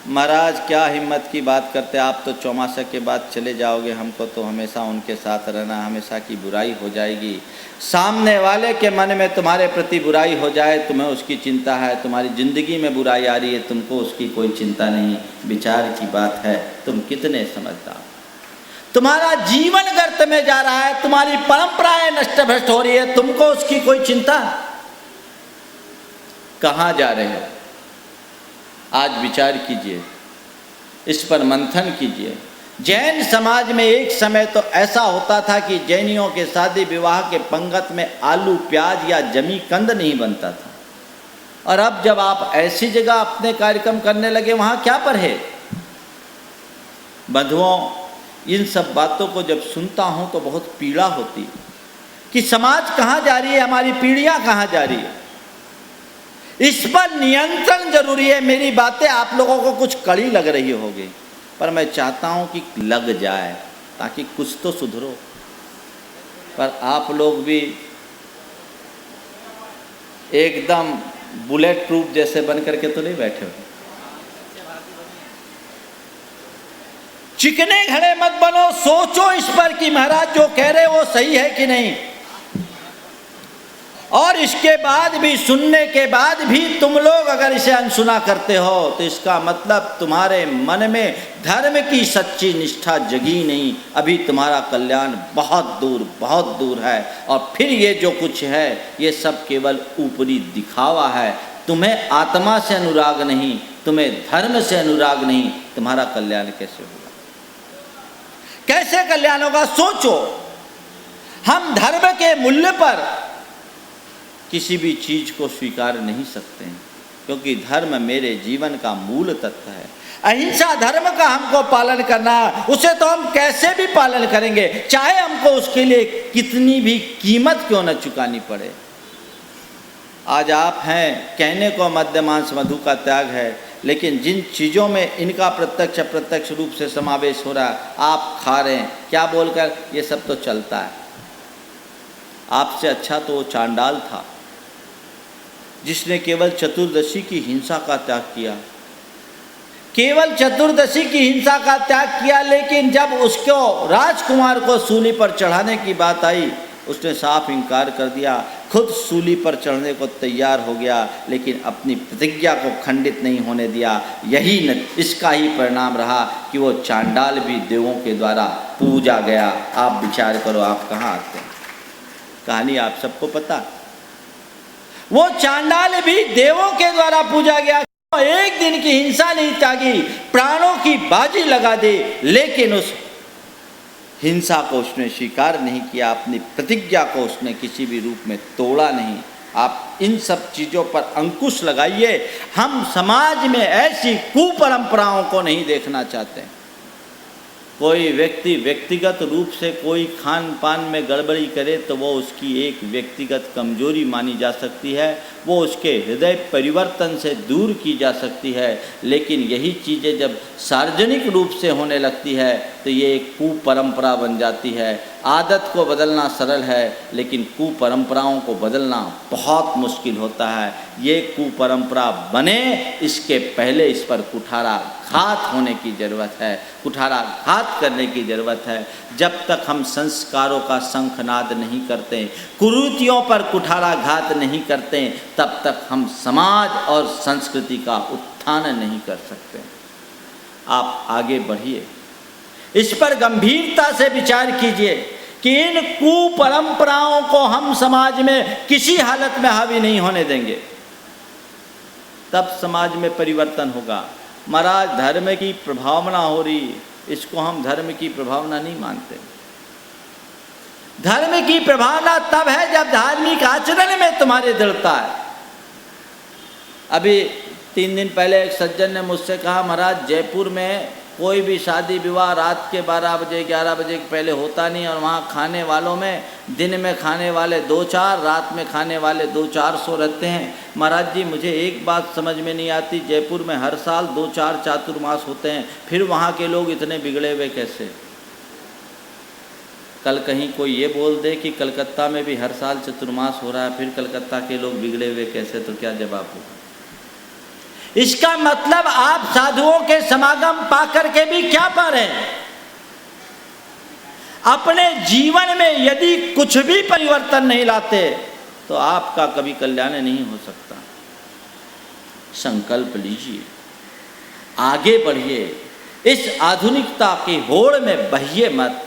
महाराज क्या हिम्मत की बात करते, आप तो चौमासा के बाद चले जाओगे, हमको तो हमेशा उनके साथ रहना, हमेशा की बुराई हो जाएगी। सामने वाले के मन में तुम्हारे प्रति बुराई हो जाए तुम्हें उसकी चिंता है, तुम्हारी ज़िंदगी में बुराई आ रही है तुमको उसकी कोई चिंता नहीं। विचार की बात है, तुम कितने समझदार। तुम्हारा जीवन गर्त में जा रहा है, तुम्हारी परंपराएं नष्ट भ्रष्ट हो रही है, तुमको उसकी कोई चिंता? कहां जा रहे हो? आज विचार कीजिए, इस पर मंथन कीजिए। जैन समाज में एक समय तो ऐसा होता था कि जैनियों के शादी विवाह के पंगत में आलू प्याज या जमी कंद नहीं बनता था, और अब जब आप ऐसी जगह अपने कार्यक्रम करने लगे, वहां क्या परहेज? बंधुओं, इन सब बातों को जब सुनता हूं तो बहुत पीड़ा होती है कि समाज कहां जा रही है, हमारी पीढ़ियां कहां जा रही है। इस पर नियंत्रण जरूरी है। मेरी बातें आप लोगों को कुछ कड़ी लग रही होगी, पर मैं चाहता हूं कि लग जाए ताकि कुछ तो सुधरो। पर आप लोग भी एकदम बुलेट प्रूफ जैसे बन करके तो नहीं बैठे हो। चिकने घड़े मत बनो, सोचो इस पर कि महाराज जो कह रहे वो सही है कि नहीं। और इसके बाद भी, सुनने के बाद भी तुम लोग अगर इसे अनसुना करते हो तो इसका मतलब तुम्हारे मन में धर्म की सच्ची निष्ठा जगी नहीं। अभी तुम्हारा कल्याण बहुत दूर है। और फिर ये जो कुछ है ये सब केवल ऊपरी दिखावा है। तुम्हें आत्मा से अनुराग नहीं, तुम्हें धर्म से अनुराग नहीं, तुम्हारा कल्याण कैसे होगा? कैसे कल्याण होगा? सोचो। हम धर्म के मूल्य पर किसी भी चीज को स्वीकार नहीं सकते हैं, क्योंकि धर्म मेरे जीवन का मूल तत्व है। अहिंसा धर्म का हमको पालन करना, उसे तो हम कैसे भी पालन करेंगे, चाहे हमको उसके लिए कितनी भी कीमत क्यों न चुकानी पड़े। आज आप हैं, कहने को मद्य मांस मधु का त्याग है, लेकिन जिन चीज़ों में इनका प्रत्यक्ष अप्रत्यक्ष रूप से समावेश हो रहा है, आप खा रहे हैं। क्या बोलकर? ये सब तो चलता है। आपसे अच्छा तो वो चांडाल था जिसने केवल चतुर्दशी की हिंसा का त्याग किया, केवल चतुर्दशी की हिंसा का त्याग किया। लेकिन जब उसको राजकुमार को सूली पर चढ़ाने की बात आई, उसने साफ इनकार कर दिया। खुद सूली पर चढ़ने को तैयार हो गया, लेकिन अपनी प्रतिज्ञा को खंडित नहीं होने दिया। इसका ही परिणाम रहा कि वो चांडाल भी देवों के द्वारा पूजा गया। आप विचार करो, आप कहाँ आते हैं? कहानी आप सबको पता। वो चांडाल भी देवों के द्वारा पूजा गया। एक दिन की हिंसा नहीं त्यागी, प्राणों की बाजी लगा दी, लेकिन उस हिंसा को उसने स्वीकार नहीं किया, अपनी प्रतिज्ञा को उसने किसी भी रूप में तोड़ा नहीं। आप इन सब चीज़ों पर अंकुश लगाइए। हम समाज में ऐसी कुपरंपराओं को नहीं देखना चाहते। कोई व्यक्ति व्यक्तिगत रूप से कोई खान पान में गड़बड़ी करे तो वो उसकी एक व्यक्तिगत कमजोरी मानी जा सकती है, वो उसके हृदय परिवर्तन से दूर की जा सकती है। लेकिन यही चीज़ें जब सार्वजनिक रूप से होने लगती है तो ये एक कुपरंपरा बन जाती है। आदत को बदलना सरल है, लेकिन कुपरंपराओं को बदलना बहुत मुश्किल होता है। ये कुपरंपरा बने, इसके पहले इस पर कुठाराघात होने की ज़रूरत है, कुठाराघात करने की ज़रूरत है। जब तक हम संस्कारों का शंखनाद नहीं करते, कुरीतियों पर कुठाराघात नहीं करते, तब तक हम समाज और संस्कृति का उत्थान नहीं कर सकते। आप आगे बढ़िए, इस पर गंभीरता से विचार कीजिए कि इन कुपरंपराओं को हम समाज में किसी हालत में हावी नहीं होने देंगे, तब समाज में परिवर्तन होगा। महाराज, धर्म की प्रभावना हो रही, इसको हम धर्म की प्रभावना नहीं मानते। धर्म की प्रभावना तब है जब धार्मिक आचरण में तुम्हारी दृढ़ता है। अभी 3 दिन पहले एक सज्जन ने मुझसे कहा, महाराज जयपुर में कोई भी शादी विवाह रात के 12 बजे 11 बजे के पहले होता नहीं, और वहाँ खाने वालों में दिन में खाने वाले 2-4, रात में खाने वाले 200-400 रहते हैं। महाराज जी, मुझे एक बात समझ में नहीं आती, जयपुर में हर साल 2-4 चातुर्मास होते हैं, फिर वहाँ के लोग इतने बिगड़े हुए कैसे? कल कहीं कोई ये बोल दे कि कलकत्ता में भी हर साल चतुर्मास हो रहा है, फिर कलकत्ता के लोग बिगड़े हुए कैसे, तो क्या जवाब होगा? इसका मतलब आप साधुओं के समागम पाकर के भी क्या पा रहे हैं? अपने जीवन में यदि कुछ भी परिवर्तन नहीं लाते तो आपका कभी कल्याण नहीं हो सकता। संकल्प लीजिए, आगे बढ़िए, इस आधुनिकता की होड़ में बहिए मत।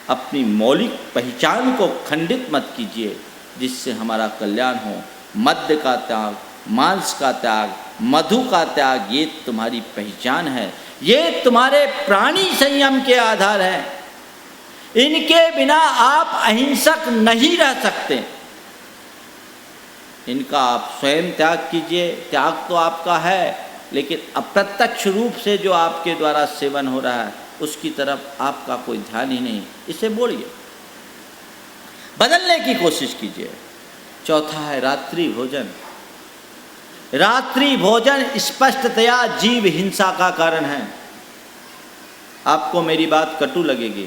अपनी मौलिक पहचान को खंडित मत कीजिए, जिससे हमारा कल्याण हो। मद्य का त्याग, मांस का त्याग, मधु का त्याग, ये तुम्हारी पहचान है, ये तुम्हारे प्राणी संयम के आधार है। इनके बिना आप अहिंसक नहीं रह सकते। इनका आप स्वयं त्याग कीजिए। त्याग तो आपका है, लेकिन अप्रत्यक्ष रूप से जो आपके द्वारा सेवन हो रहा है उसकी तरफ आपका कोई ध्यान ही नहीं। इसे बोलिए, बदलने की कोशिश कीजिए। चौथा है रात्रि भोजन। रात्रि भोजन स्पष्टतया जीव हिंसा का कारण है। आपको मेरी बात कटु लगेगी,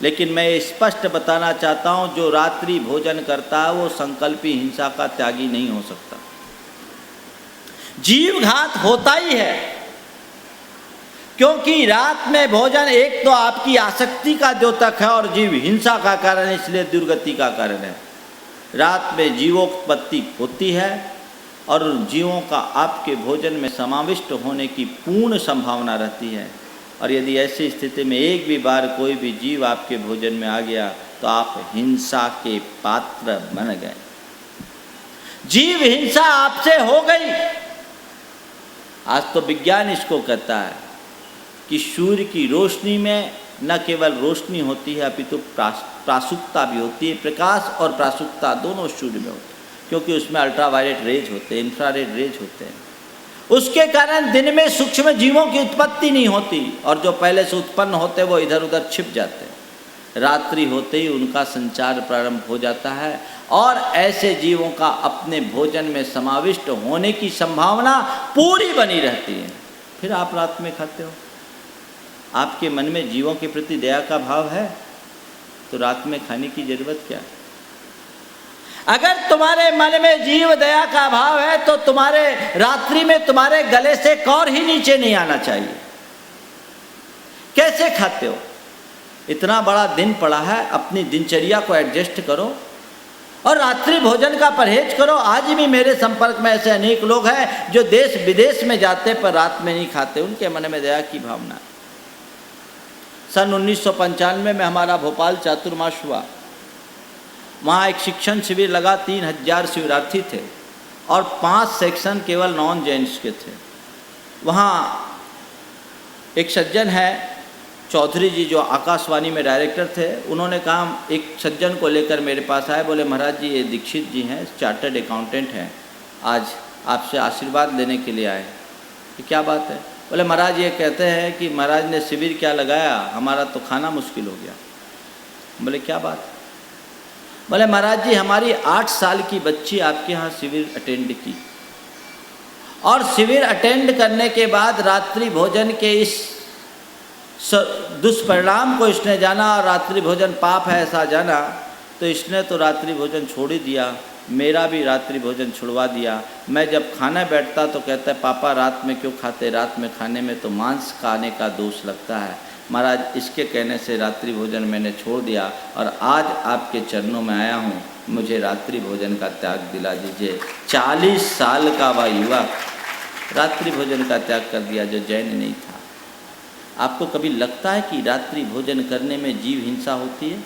लेकिन मैं स्पष्ट बताना चाहता हूँ, जो रात्रि भोजन करता है वो संकल्पी हिंसा का त्यागी नहीं हो सकता। जीव घात होता ही है, क्योंकि रात में भोजन एक तो आपकी आसक्ति का द्योतक है और जीव हिंसा का कारण है, इसलिए दुर्गति का कारण है। रात में जीवोत्पत्ति होती है और जीवों का आपके भोजन में समाविष्ट होने की पूर्ण संभावना रहती है। और यदि ऐसी स्थिति में एक भी बार कोई भी जीव आपके भोजन में आ गया तो आप हिंसा के पात्र बन गए। जीव हिंसा आपसे हो गई। आज तो विज्ञान इसको कहता है कि सूर्य की रोशनी में न केवल रोशनी होती है अपितु प्रासुकता भी होती है। प्रकाश और प्रासुकता दोनों सूर्य में होते हैं, क्योंकि उसमें अल्ट्रावायलेट रेज होते हैं, इंफ्रारेड रेज होते हैं। उसके कारण दिन में सूक्ष्म जीवों की उत्पत्ति नहीं होती, और जो पहले से उत्पन्न होते वो इधर उधर छिप जाते हैं। रात्रि होते ही उनका संचार प्रारंभ हो जाता है और ऐसे जीवों का अपने भोजन में समाविष्ट होने की संभावना पूरी बनी रहती है। फिर आप रात में खाते हो। आपके मन में जीवों के प्रति दया का भाव है तो रात में खाने की जरूरत क्या है? अगर तुम्हारे मन में जीव दया का भाव है तो तुम्हारे रात्रि में तुम्हारे गले से कौर ही नीचे नहीं आना चाहिए। कैसे खाते हो? इतना बड़ा दिन पड़ा है, अपनी दिनचर्या को एडजस्ट करो और रात्रि भोजन का परहेज करो। आज भी मेरे संपर्क में ऐसे अनेक लोग हैं जो देश विदेश में जाते पर रात में नहीं खाते, उनके मन में दया की भावना। सन 1995 में हमारा भोपाल चातुर्मास हुआ। वहाँ एक शिक्षण शिविर लगा, 3000 शिविरार्थी थे और 5 सेक्शन केवल नॉन जैन्स के थे। वहाँ एक सज्जन है चौधरी जी, जो आकाशवाणी में डायरेक्टर थे। उन्होंने कहा, एक सज्जन को लेकर मेरे पास आए, बोले महाराज जी ये दीक्षित जी हैं, चार्टर्ड अकाउंटेंट हैं, आज आपसे आशीर्वाद लेने के लिए आए। कि क्या बात है? बोले महाराज ये कहते हैं कि महाराज ने शिविर क्या लगाया, हमारा तो खाना मुश्किल हो गया। बोले क्या बात? बोले महाराज जी हमारी 8 साल की बच्ची आपके यहाँ शिविर अटेंड की और शिविर अटेंड करने के बाद रात्रि भोजन के इस दुष्परिणाम को इसने जाना और रात्रि भोजन पाप है ऐसा जाना, तो इसने तो रात्रि भोजन छोड़ ही दिया। मेरा भी रात्रि भोजन छुड़वा दिया। मैं जब खाने बैठता तो कहता है पापा रात में क्यों खाते, रात में खाने में तो मांस खाने का दोष लगता है। महाराज इसके कहने से रात्रि भोजन मैंने छोड़ दिया और आज आपके चरणों में आया हूँ, मुझे रात्रि भोजन का त्याग दिला दीजिए। 40 साल का वह युवक रात्रि भोजन का त्याग कर दिया जो जैन नहीं था। आपको कभी लगता है कि रात्रि भोजन करने में जीव हिंसा होती है?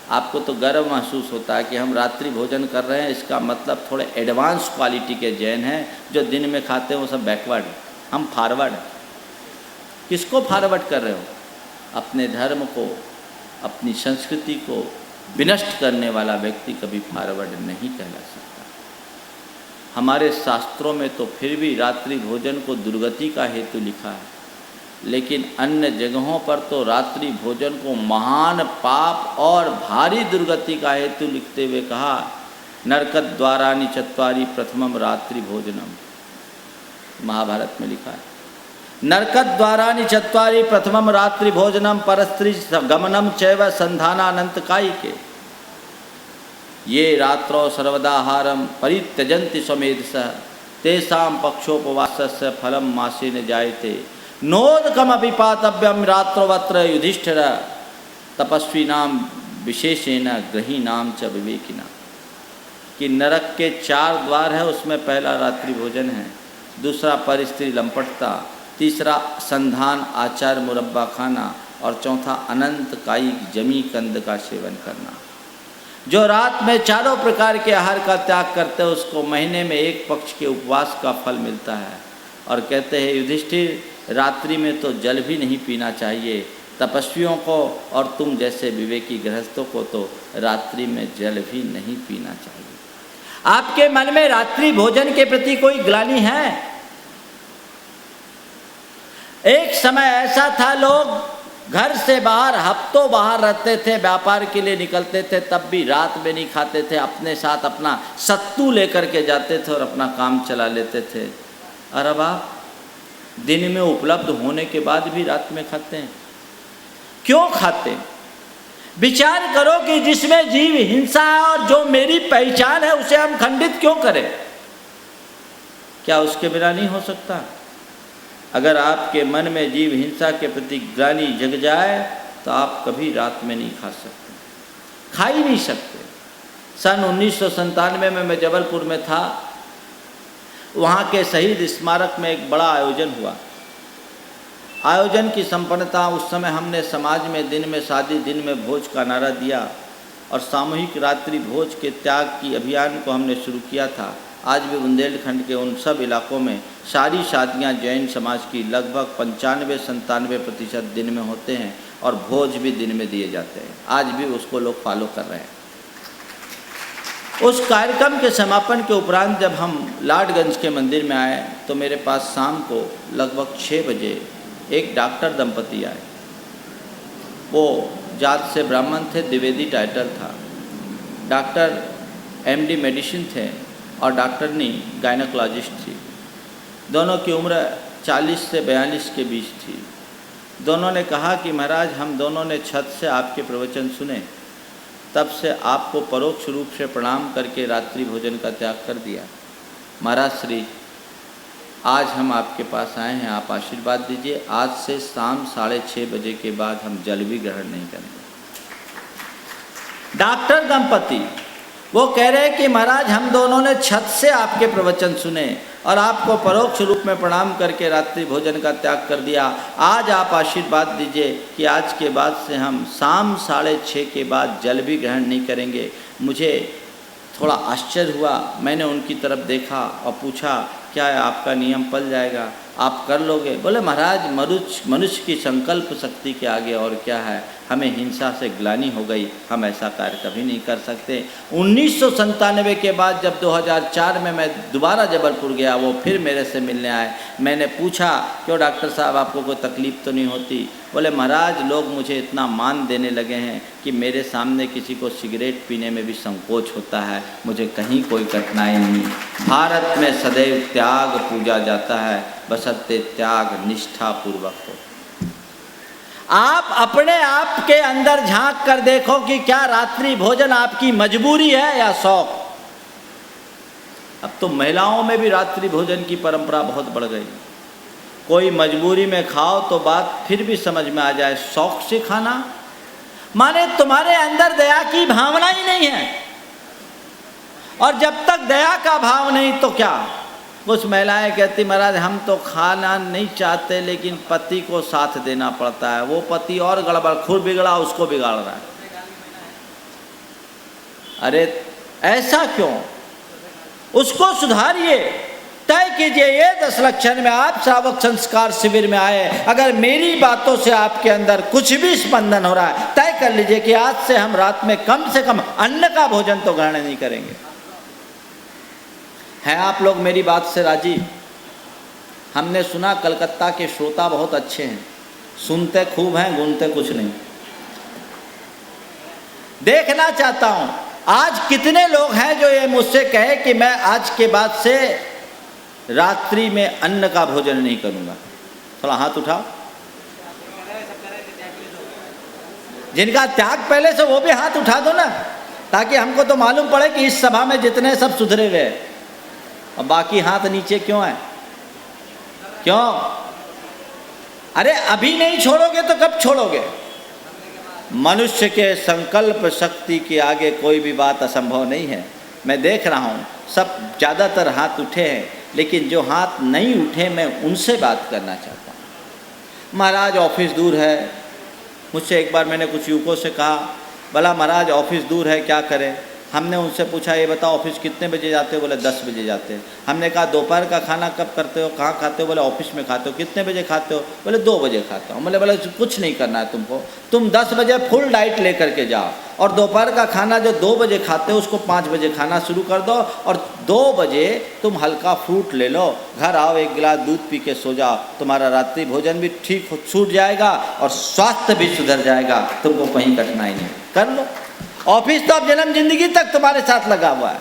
आपको तो गर्व महसूस होता है कि हम रात्रि भोजन कर रहे हैं, इसका मतलब थोड़े एडवांस क्वालिटी के जैन हैं। जो दिन में खाते हैं वो सब बैकवर्ड, हम फॉरवर्ड। किसको फॉरवर्ड कर रहे हो? अपने धर्म को, अपनी संस्कृति को विनष्ट करने वाला व्यक्ति कभी फॉरवर्ड नहीं कहला सकता। हमारे शास्त्रों में तो फिर भी रात्रि भोजन को दुर्गति का हेतु लिखा है, लेकिन अन्य जगहों पर तो रात्रि भोजन को महान पाप और भारी दुर्गति का हेतु लिखते हुए कहा, नरकद्वाराणि चत्वारि प्रथमम रात्रि भोजनम। महाभारत में लिखा है, नरकद्वाराणि चत्वारि प्रथमम रात्रि भोजनम परस्त्री गमनम चैव संधानानंत कायिके। ये रात्रौ सर्वदाहारम परित्यजन्ति स्वमेधसः तेषां पक्षोपवासस्य फलम मासे न जायते नोदकमपि पातव्यम रात्रवत्र युधिष्ठिर तपस्विनाम विशेषेण गृहीणाम च विवेकिना। कि नरक के 4 द्वार है, उसमें पहला रात्रि भोजन है, दूसरा परिस्त्री लंपटता, तीसरा संधान आचार मुरब्बा खाना और चौथा अनंत कायिक जमी कंद का सेवन करना। जो रात में चारों प्रकार के आहार का त्याग करते हैं उसको महीने में एक पक्ष के उपवास का फल मिलता है। और कहते हैं युधिष्ठिर रात्रि में तो जल भी नहीं पीना चाहिए, तपस्वियों को और तुम जैसे विवेकी गृहस्थों को तो रात्रि में जल भी नहीं पीना चाहिए। आपके मन में रात्रि भोजन के प्रति कोई ग्लानि है? एक समय ऐसा था लोग घर से बाहर हफ्तों बाहर रहते थे, व्यापार के लिए निकलते थे, तब भी रात में नहीं खाते थे, अपने साथ अपना सत्तू लेकर के जाते थे और अपना काम चला लेते थे। और अब आप दिन में उपलब्ध होने के बाद भी रात में खाते हैं। क्यों खाते हैं? विचार करो कि जिसमें जीव हिंसा है और जो मेरी पहचान है उसे हम खंडित क्यों करें? क्या उसके बिना नहीं हो सकता? अगर आपके मन में जीव हिंसा के प्रति ग्लानि जग जाए तो आप कभी रात में नहीं खा सकते, खा ही नहीं सकते। सन 1997 में मैं जबलपुर में था। वहाँ के शहीद स्मारक में एक बड़ा आयोजन हुआ। आयोजन की संपन्नता उस समय हमने समाज में दिन में शादी दिन में भोज का नारा दिया और सामूहिक रात्रि भोज के त्याग की अभियान को हमने शुरू किया था। आज भी बुंदेलखंड के उन सब इलाकों में सारी शादियां जैन समाज की लगभग 95-97% दिन में होते हैं और भोज भी दिन में दिए जाते हैं। आज भी उसको लोग फॉलो कर रहे हैं। उस कार्यक्रम के समापन के उपरांत जब हम लाडगंज के मंदिर में आए तो मेरे पास शाम को लगभग 6 बजे एक डॉक्टर दंपति आए। वो जात से ब्राह्मण थे, द्विवेदी टाइटल था। डॉक्टर MD मेडिसिन थे और डॉक्टरनी गायनोकोलॉजिस्ट थी। दोनों की उम्र 40 से 42 के बीच थी। दोनों ने कहा कि महाराज हम दोनों ने छत से आपके प्रवचन सुने, तब से आपको परोक्ष रूप से प्रणाम करके रात्रि भोजन का त्याग कर दिया। महाराज श्री आज हम आपके पास आए हैं, आप आशीर्वाद दीजिए। आज से शाम 6:30 बजे के बाद हम जल भी ग्रहण नहीं करेंगे। डॉक्टर दंपति वो कह रहे हैं कि महाराज हम दोनों ने छत से आपके प्रवचन सुने और आपको परोक्ष रूप में प्रणाम करके रात्रि भोजन का त्याग कर दिया। आज आप आशीर्वाद दीजिए कि आज के बाद से हम शाम 6:30 के बाद जल भी ग्रहण नहीं करेंगे। मुझे थोड़ा आश्चर्य हुआ। मैंने उनकी तरफ देखा और पूछा क्या आपका नियम पल जाएगा, आप कर लोगे? बोले महाराज मनुष्य की संकल्प शक्ति के आगे और क्या है, हमें हिंसा से ग्लानि हो गई, हम ऐसा कार्य कभी नहीं कर सकते। 1997 के बाद जब 2004 में मैं दोबारा जबलपुर गया, वो फिर मेरे से मिलने आए। मैंने पूछा क्यों डॉक्टर साहब आपको कोई तकलीफ़ तो नहीं होती? बोले महाराज लोग मुझे इतना मान देने लगे हैं कि मेरे सामने किसी को सिगरेट पीने में भी संकोच होता है, मुझे कहीं कोई कठिनाई नहीं। भारत में सदैव त्याग पूजा जाता है, बशर्ते त्याग निष्ठा पूर्वक हो। आप अपने आप के अंदर झांक कर देखो कि क्या रात्रि भोजन आपकी मजबूरी है या शौक? अब तो महिलाओं में भी रात्रि भोजन की परंपरा बहुत बढ़ गई। कोई मजबूरी में खाओ तो बात फिर भी समझ में आ जाए, शौक से खाना माने तुम्हारे अंदर दया की भावना ही नहीं है। और जब तक दया का भाव नहीं तो क्या? कुछ महिलाएं कहती महाराज हम तो खाना नहीं चाहते लेकिन पति को साथ देना पड़ता है, वो पति और गड़बड़ खुद बिगड़ा उसको बिगाड़ रहा है। अरे ऐसा क्यों? उसको सुधारिए, तय कीजिए। ये 10 लक्षण में आप श्रावक संस्कार शिविर में आए, अगर मेरी बातों से आपके अंदर कुछ भी स्पंदन हो रहा है, तय कर लीजिए कि आज से हम रात में कम से कम अन्न का भोजन तो ग्रहण नहीं करेंगे। हैं आप लोग मेरी बात से राजी? हमने सुना कलकत्ता के श्रोता बहुत अच्छे हैं, सुनते खूब हैं, गुनते कुछ नहीं। देखना चाहता हूं आज कितने लोग हैं जो ये मुझसे कहे कि मैं आज के बाद से रात्रि में अन्न का भोजन नहीं करूंगा। थोड़ा हाथ उठाओ। जिनका त्याग पहले से वो भी हाथ उठा दो ना, ताकि हमको तो मालूम पड़े कि इस सभा में जितने सब सुधरे हुए हैं। और बाकी हाथ नीचे क्यों है? क्यों? अरे अभी नहीं छोड़ोगे तो कब छोड़ोगे? मनुष्य के संकल्प शक्ति के आगे कोई भी बात असंभव नहीं है। मैं देख रहा हूँ सब ज़्यादातर हाथ उठे हैं, लेकिन जो हाथ नहीं उठे मैं उनसे बात करना चाहता हूँ। महाराज ऑफिस दूर है, मुझसे एक बार मैंने कुछ युवकों से कहा, भला महाराज ऑफिस दूर है, क्या करें? हमने उनसे पूछा, ये बताओ ऑफिस कितने बजे जाते हो? बोले 10 बजे जाते हैं। हमने कहा दोपहर का खाना कब करते हो, कहाँ खाते हो? बोले ऑफिस में खाते हो। कितने बजे खाते हो? बोले 2 बजे खाता हूँ। बोले कुछ नहीं करना है तुमको, तुम 10 बजे फुल डाइट लेकर के जाओ और दोपहर का खाना जो 2 बजे खाते हो उसको 5 बजे खाना शुरू कर दो और 2 बजे तुम हल्का फ्रूट ले लो, घर आओ, 1 गिलास दूध पी के सो जाओ, तुम्हारा रात्रि भोजन भी ठीक छूट जाएगा और स्वास्थ्य भी सुधर जाएगा, तुमको कहीं कठिनाई नहीं। कर लो। ऑफिस तो अब जन्म जिंदगी तक तुम्हारे साथ लगा हुआ है।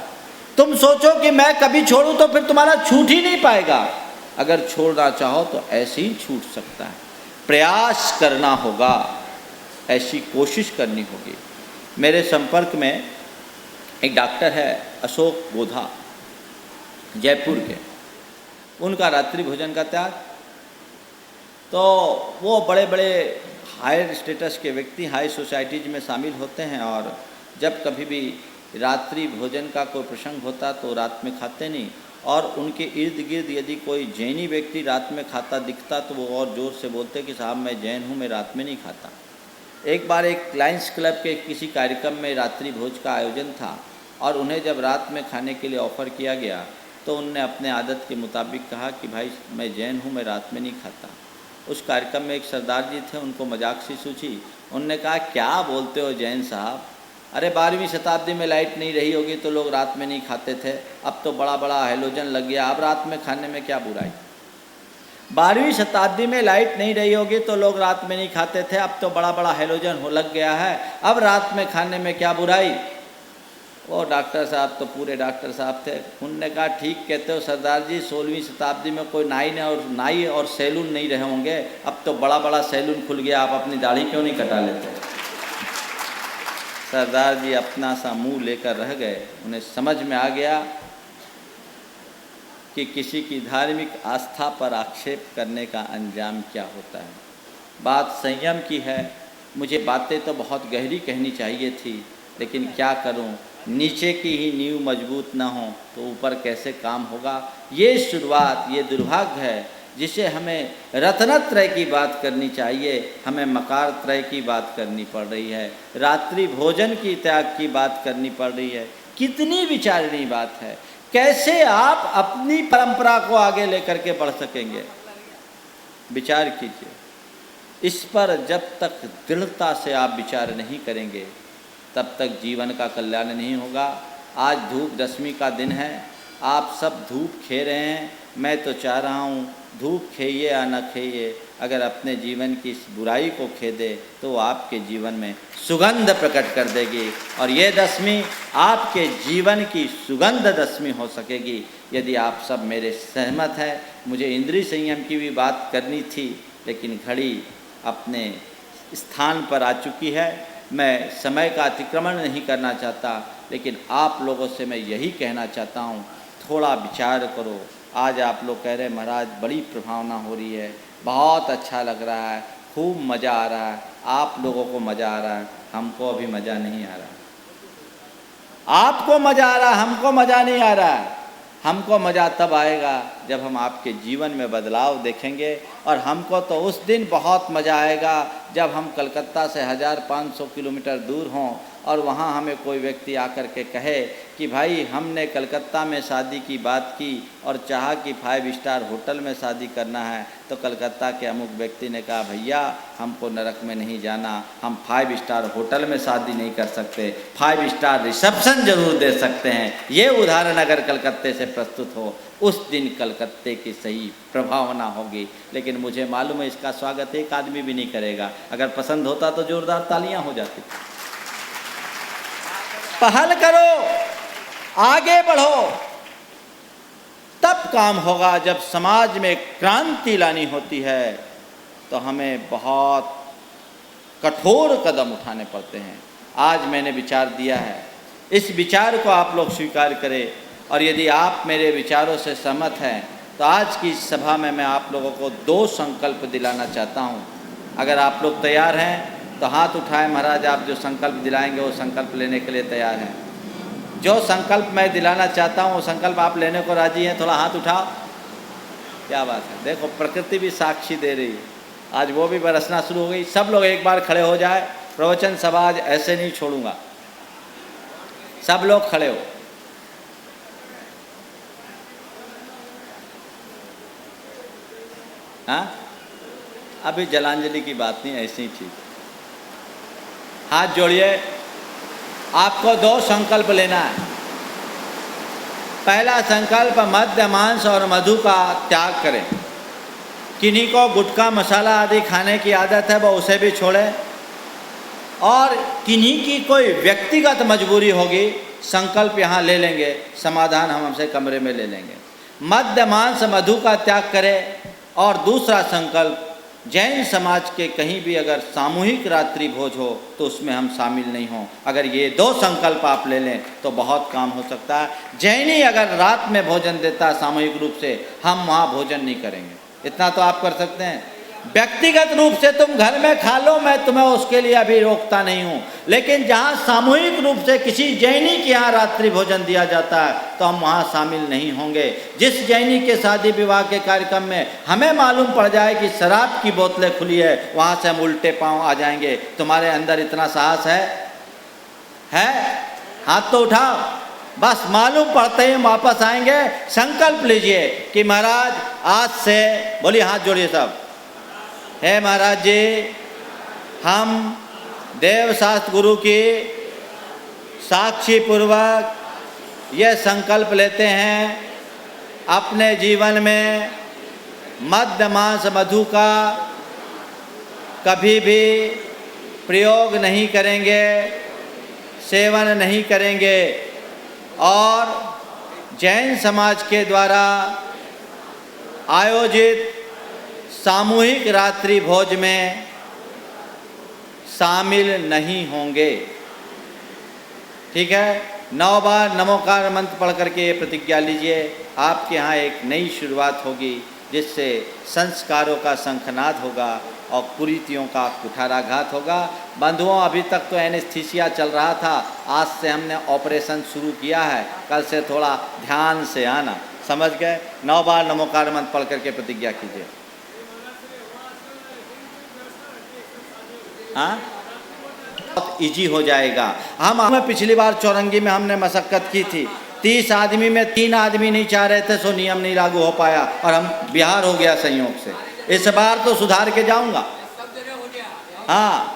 तुम सोचो कि मैं कभी छोड़ूं तो फिर तुम्हारा छूट ही नहीं पाएगा। अगर छोड़ना चाहो तो ऐसे ही छूट सकता है। प्रयास करना होगा, ऐसी कोशिश करनी होगी। मेरे संपर्क में एक डॉक्टर है अशोक बोधा, जयपुर के। उनका रात्रि भोजन का त्याग, तो वो बड़े बड़े हायर स्टेटस के व्यक्ति हाई सोसाइटीज में शामिल होते हैं और जब कभी भी रात्रि भोजन का कोई प्रसंग होता तो रात में खाते नहीं, और उनके इर्द गिर्द यदि कोई जैनी व्यक्ति रात में खाता दिखता तो वो और ज़ोर से बोलते कि साहब मैं जैन हूँ, मैं रात में नहीं खाता। एक बार एक लायंस क्लब के किसी कार्यक्रम में रात्रि भोज का आयोजन था और उन्हें जब रात में खाने के लिए ऑफ़र किया गया तो उनने अपने आदत के मुताबिक कहा कि भाई मैं जैन हूँ, मैं रात में नहीं खाता। उस कार्यक्रम में एक सरदार जी थे, उनको मजाक सी सूझी। उनने कहा, क्या बोलते हो जैन साहब, अरे 12वीं शताब्दी में लाइट नहीं रही होगी तो लोग रात में नहीं खाते थे, अब तो बड़ा बड़ा हैलोजन लग गया, अब रात में खाने में क्या बुराई? 12वीं शताब्दी में लाइट नहीं रही होगी तो लोग रात में नहीं खाते थे, अब तो बड़ा बड़ा हैलोजन हो लग गया है, अब रात में खाने में क्या बुराई? वो डॉक्टर साहब तो पूरे डॉक्टर साहब थे। उनने कहा, ठीक कहते हो सरदार जी, 16वीं शताब्दी में कोई नाई और सैलून नहीं रहे होंगे, अब तो बड़ा बड़ा सैलून खुल गया, आप अपनी दाढ़ी क्यों नहीं कटा लेते? सरदार जी अपना सा मुंह लेकर रह गए। उन्हें समझ में आ गया कि किसी की धार्मिक आस्था पर आक्षेप करने का अंजाम क्या होता है। बात संयम की है। मुझे बातें तो बहुत गहरी कहनी चाहिए थी, लेकिन क्या करूं, नीचे की ही नींव मजबूत ना हो तो ऊपर कैसे काम होगा। ये शुरुआत, ये दुर्भाग्य है जिसे हमें रत्नत्रय की बात करनी चाहिए, हमें मकार त्रय की बात करनी पड़ रही है, रात्रि भोजन की त्याग की बात करनी पड़ रही है। कितनी विचारणीय बात है। कैसे आप अपनी परंपरा को आगे लेकर के बढ़ सकेंगे, विचार कीजिए। इस पर जब तक दृढ़ता से आप विचार नहीं करेंगे तब तक जीवन का कल्याण नहीं होगा। आज धूप दशमी का दिन है, आप सब धूप खे रहे हैं, मैं तो चाह रहा हूँ धूप खेइए या न खेइए, अगर अपने जीवन की इस बुराई को खेदे तो आपके जीवन में सुगंध प्रकट कर देगी और ये दशमी आपके जीवन की सुगंध दशमी हो सकेगी यदि आप सब मेरे सहमत हैं। मुझे इंद्रिय संयम की भी बात करनी थी, लेकिन घड़ी अपने स्थान पर आ चुकी है। मैं समय का अतिक्रमण नहीं करना चाहता, लेकिन आप लोगों से मैं यही कहना चाहता हूँ, थोड़ा विचार करो। आज आप लोग कह रहे हैं महाराज बड़ी प्रभावना हो रही है, बहुत अच्छा लग रहा है, खूब मज़ा आ रहा है। आप लोगों को मज़ा आ रहा है, हमको अभी मज़ा नहीं आ रहा। आपको मज़ा आ रहा है, हमको मज़ा नहीं आ रहा है। हमको मज़ा तब आएगा जब हम आपके जीवन में बदलाव देखेंगे, और हमको तो उस दिन बहुत मज़ा आएगा जब हम कलकत्ता से 1500 किलोमीटर दूर हों और वहाँ हमें कोई व्यक्ति आकर के कहे कि भाई हमने कलकत्ता में शादी की बात की और चाहा कि 5 स्टार होटल में शादी करना है, तो कलकत्ता के अमुक व्यक्ति ने कहा भैया हमको नरक में नहीं जाना, हम 5 स्टार होटल में शादी नहीं कर सकते, 5 स्टार रिसेप्शन जरूर दे सकते हैं। ये उदाहरण अगर कलकत्ते से प्रस्तुत हो, उस दिन कलकत्ते की सही प्रभावना होगी। लेकिन मुझे मालूम है इसका स्वागत एक आदमी भी नहीं करेगा। अगर पसंद होता तो जोरदार तालियां हो जाती। पहल करो, आगे बढ़ो, तब काम होगा। जब समाज में क्रांति लानी होती है तो हमें बहुत कठोर कदम उठाने पड़ते हैं। आज मैंने विचार दिया है, इस विचार को आप लोग स्वीकार करें, और यदि आप मेरे विचारों से सहमत हैं तो आज की सभा में मैं आप लोगों को 2 संकल्प दिलाना चाहता हूं। अगर आप लोग तैयार हैं तो हाथ उठाएं। महाराज आप जो संकल्प दिलाएंगे वो संकल्प लेने के लिए तैयार हैं? जो संकल्प मैं दिलाना चाहता हूँ वो संकल्प आप लेने को राजी हैं? थोड़ा हाथ उठाओ। क्या बात है, देखो प्रकृति भी साक्षी दे रही है। आज वो भी बरसना शुरू हो गई। सब लोग एक बार खड़े हो जाए, प्रवचन सभा आज ऐसे नहीं छोड़ूंगा। सब लोग खड़े हो। हाँ, अभी जलांजलि की बात नहीं, ऐसे ही ठीक। हाथ जोड़िए। आपको 2 संकल्प लेना है। पहला संकल्प, मद्य मांस और मधु का त्याग करें। किन्हीं को गुटखा मसाला आदि खाने की आदत है, वो उसे भी छोड़े। और किन्हीं की कोई व्यक्तिगत मजबूरी होगी, संकल्प यहाँ ले लेंगे, समाधान हम हमसे कमरे में ले लेंगे। मद्य मांस मधु का त्याग करें। और दूसरा संकल्प, जैन समाज के कहीं भी अगर सामूहिक रात्रि भोज हो तो उसमें हम शामिल नहीं हों। अगर ये 2 संकल्प आप ले लें तो बहुत काम हो सकता है। जैनी अगर रात में भोजन देता सामूहिक रूप से, हम वहाँ भोजन नहीं करेंगे। इतना तो आप कर सकते हैं। व्यक्तिगत रूप से तुम घर में खा लो, मैं तुम्हें उसके लिए अभी रोकता नहीं हूँ। लेकिन जहाँ सामूहिक रूप से किसी जैनी के यहाँ रात्रि भोजन दिया जाता है तो हम वहाँ शामिल नहीं होंगे। जिस जैनी के शादी विवाह के कार्यक्रम में हमें मालूम पड़ जाए कि शराब की बोतलें खुली है, वहाँ से हम उल्टे पांव आ जाएंगे। तुम्हारे अंदर इतना साहस है? हाथ तो उठाओ। बस मालूम पड़ते ही वापस आएंगे। संकल्प लीजिए कि महाराज आज से, बोलिए हाथ जोड़िए सब, हे महाराज जी, हम देव शास्त्र गुरु की साक्षी पूर्वक ये संकल्प लेते हैं, अपने जीवन में मद्य मांस मधु का कभी भी प्रयोग नहीं करेंगे, सेवन नहीं करेंगे। और जैन समाज के द्वारा आयोजित सामूहिक रात्रि भोज में शामिल नहीं होंगे। ठीक है? 9 बार नमोकार मंत्र पढ़ करके ये प्रतिज्ञा लीजिए। आपके यहाँ एक नई शुरुआत होगी, जिससे संस्कारों का शंखनाद होगा और कुरीतियों का कुठाराघात होगा। बंधुओं, अभी तक तो एनेस्थीसिया चल रहा था, आज से हमने ऑपरेशन शुरू किया है। कल से थोड़ा ध्यान से आना, समझ गए? 9 बार नमोकार मंत्र पढ़ करके प्रतिज्ञा कीजिए। हाँ, बहुत इजी हो जाएगा। हम पिछली बार चौरंगी में हमने मशक्कत की थी, 30 आदमी में 3 आदमी नहीं चाह रहे थे, सो नियम नहीं लागू हो पाया और हम बिहार हो गया संयोग से। इस बार तो सुधार के जाऊंगा। हाँ,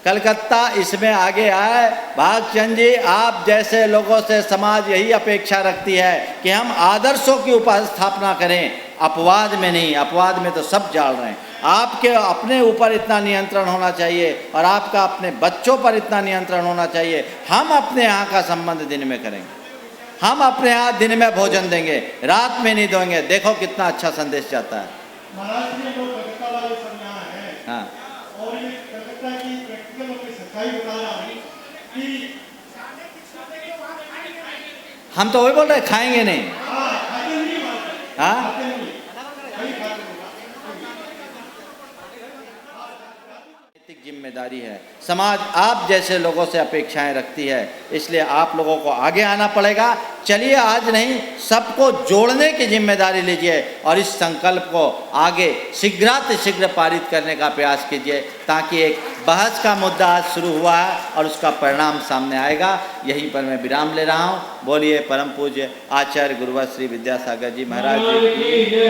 कलकत्ता इसमें आगे आए। भागचंद जी, आप जैसे लोगों से समाज यही अपेक्षा रखती है कि हम आदर्शों की उपस्थापना करें, अपवाद में नहीं। अपवाद में तो सब जाल रहे हैं। आपके अपने ऊपर इतना नियंत्रण होना चाहिए और आपका अपने बच्चों पर इतना नियंत्रण होना चाहिए। हम अपने यहाँ का संबंध दिन में करेंगे, हम अपने यहाँ दिन में भोजन देंगे, रात में नहीं देंगे। देखो कितना अच्छा संदेश जाता है। महाराज जी, लोग कलकत्ता वाले सब यहाँ हैं। हाँ, और ये कलकत्ता की प्रैक्टिकल अपनी सच्चाई बता रहा हूँ कि हम तो वही बोल रहे खाएंगे नहीं। खाते नहीं, हाँ, खाते नहीं, वही खाते नहीं। नैतिक जिम्मेदारी है। समाज आप जैसे लोगों से अपेक्षाएं रखती है, इसलिए आप लोगों को आगे आना पड़ेगा। चलिए, आज नहीं, सबको जोड़ने की जिम्मेदारी लीजिए और इस संकल्प को आगे शीघ्रातिशीघ्र पारित करने का प्रयास कीजिए, ताकि एक बहस का मुद्दा आज शुरू हुआ है और उसका परिणाम सामने आएगा। यहीं पर मैं विराम ले रहा हूँ। बोलिए परम पूज्य आचार्य गुरुवर श्री विद्यासागर जी महाराज जी की।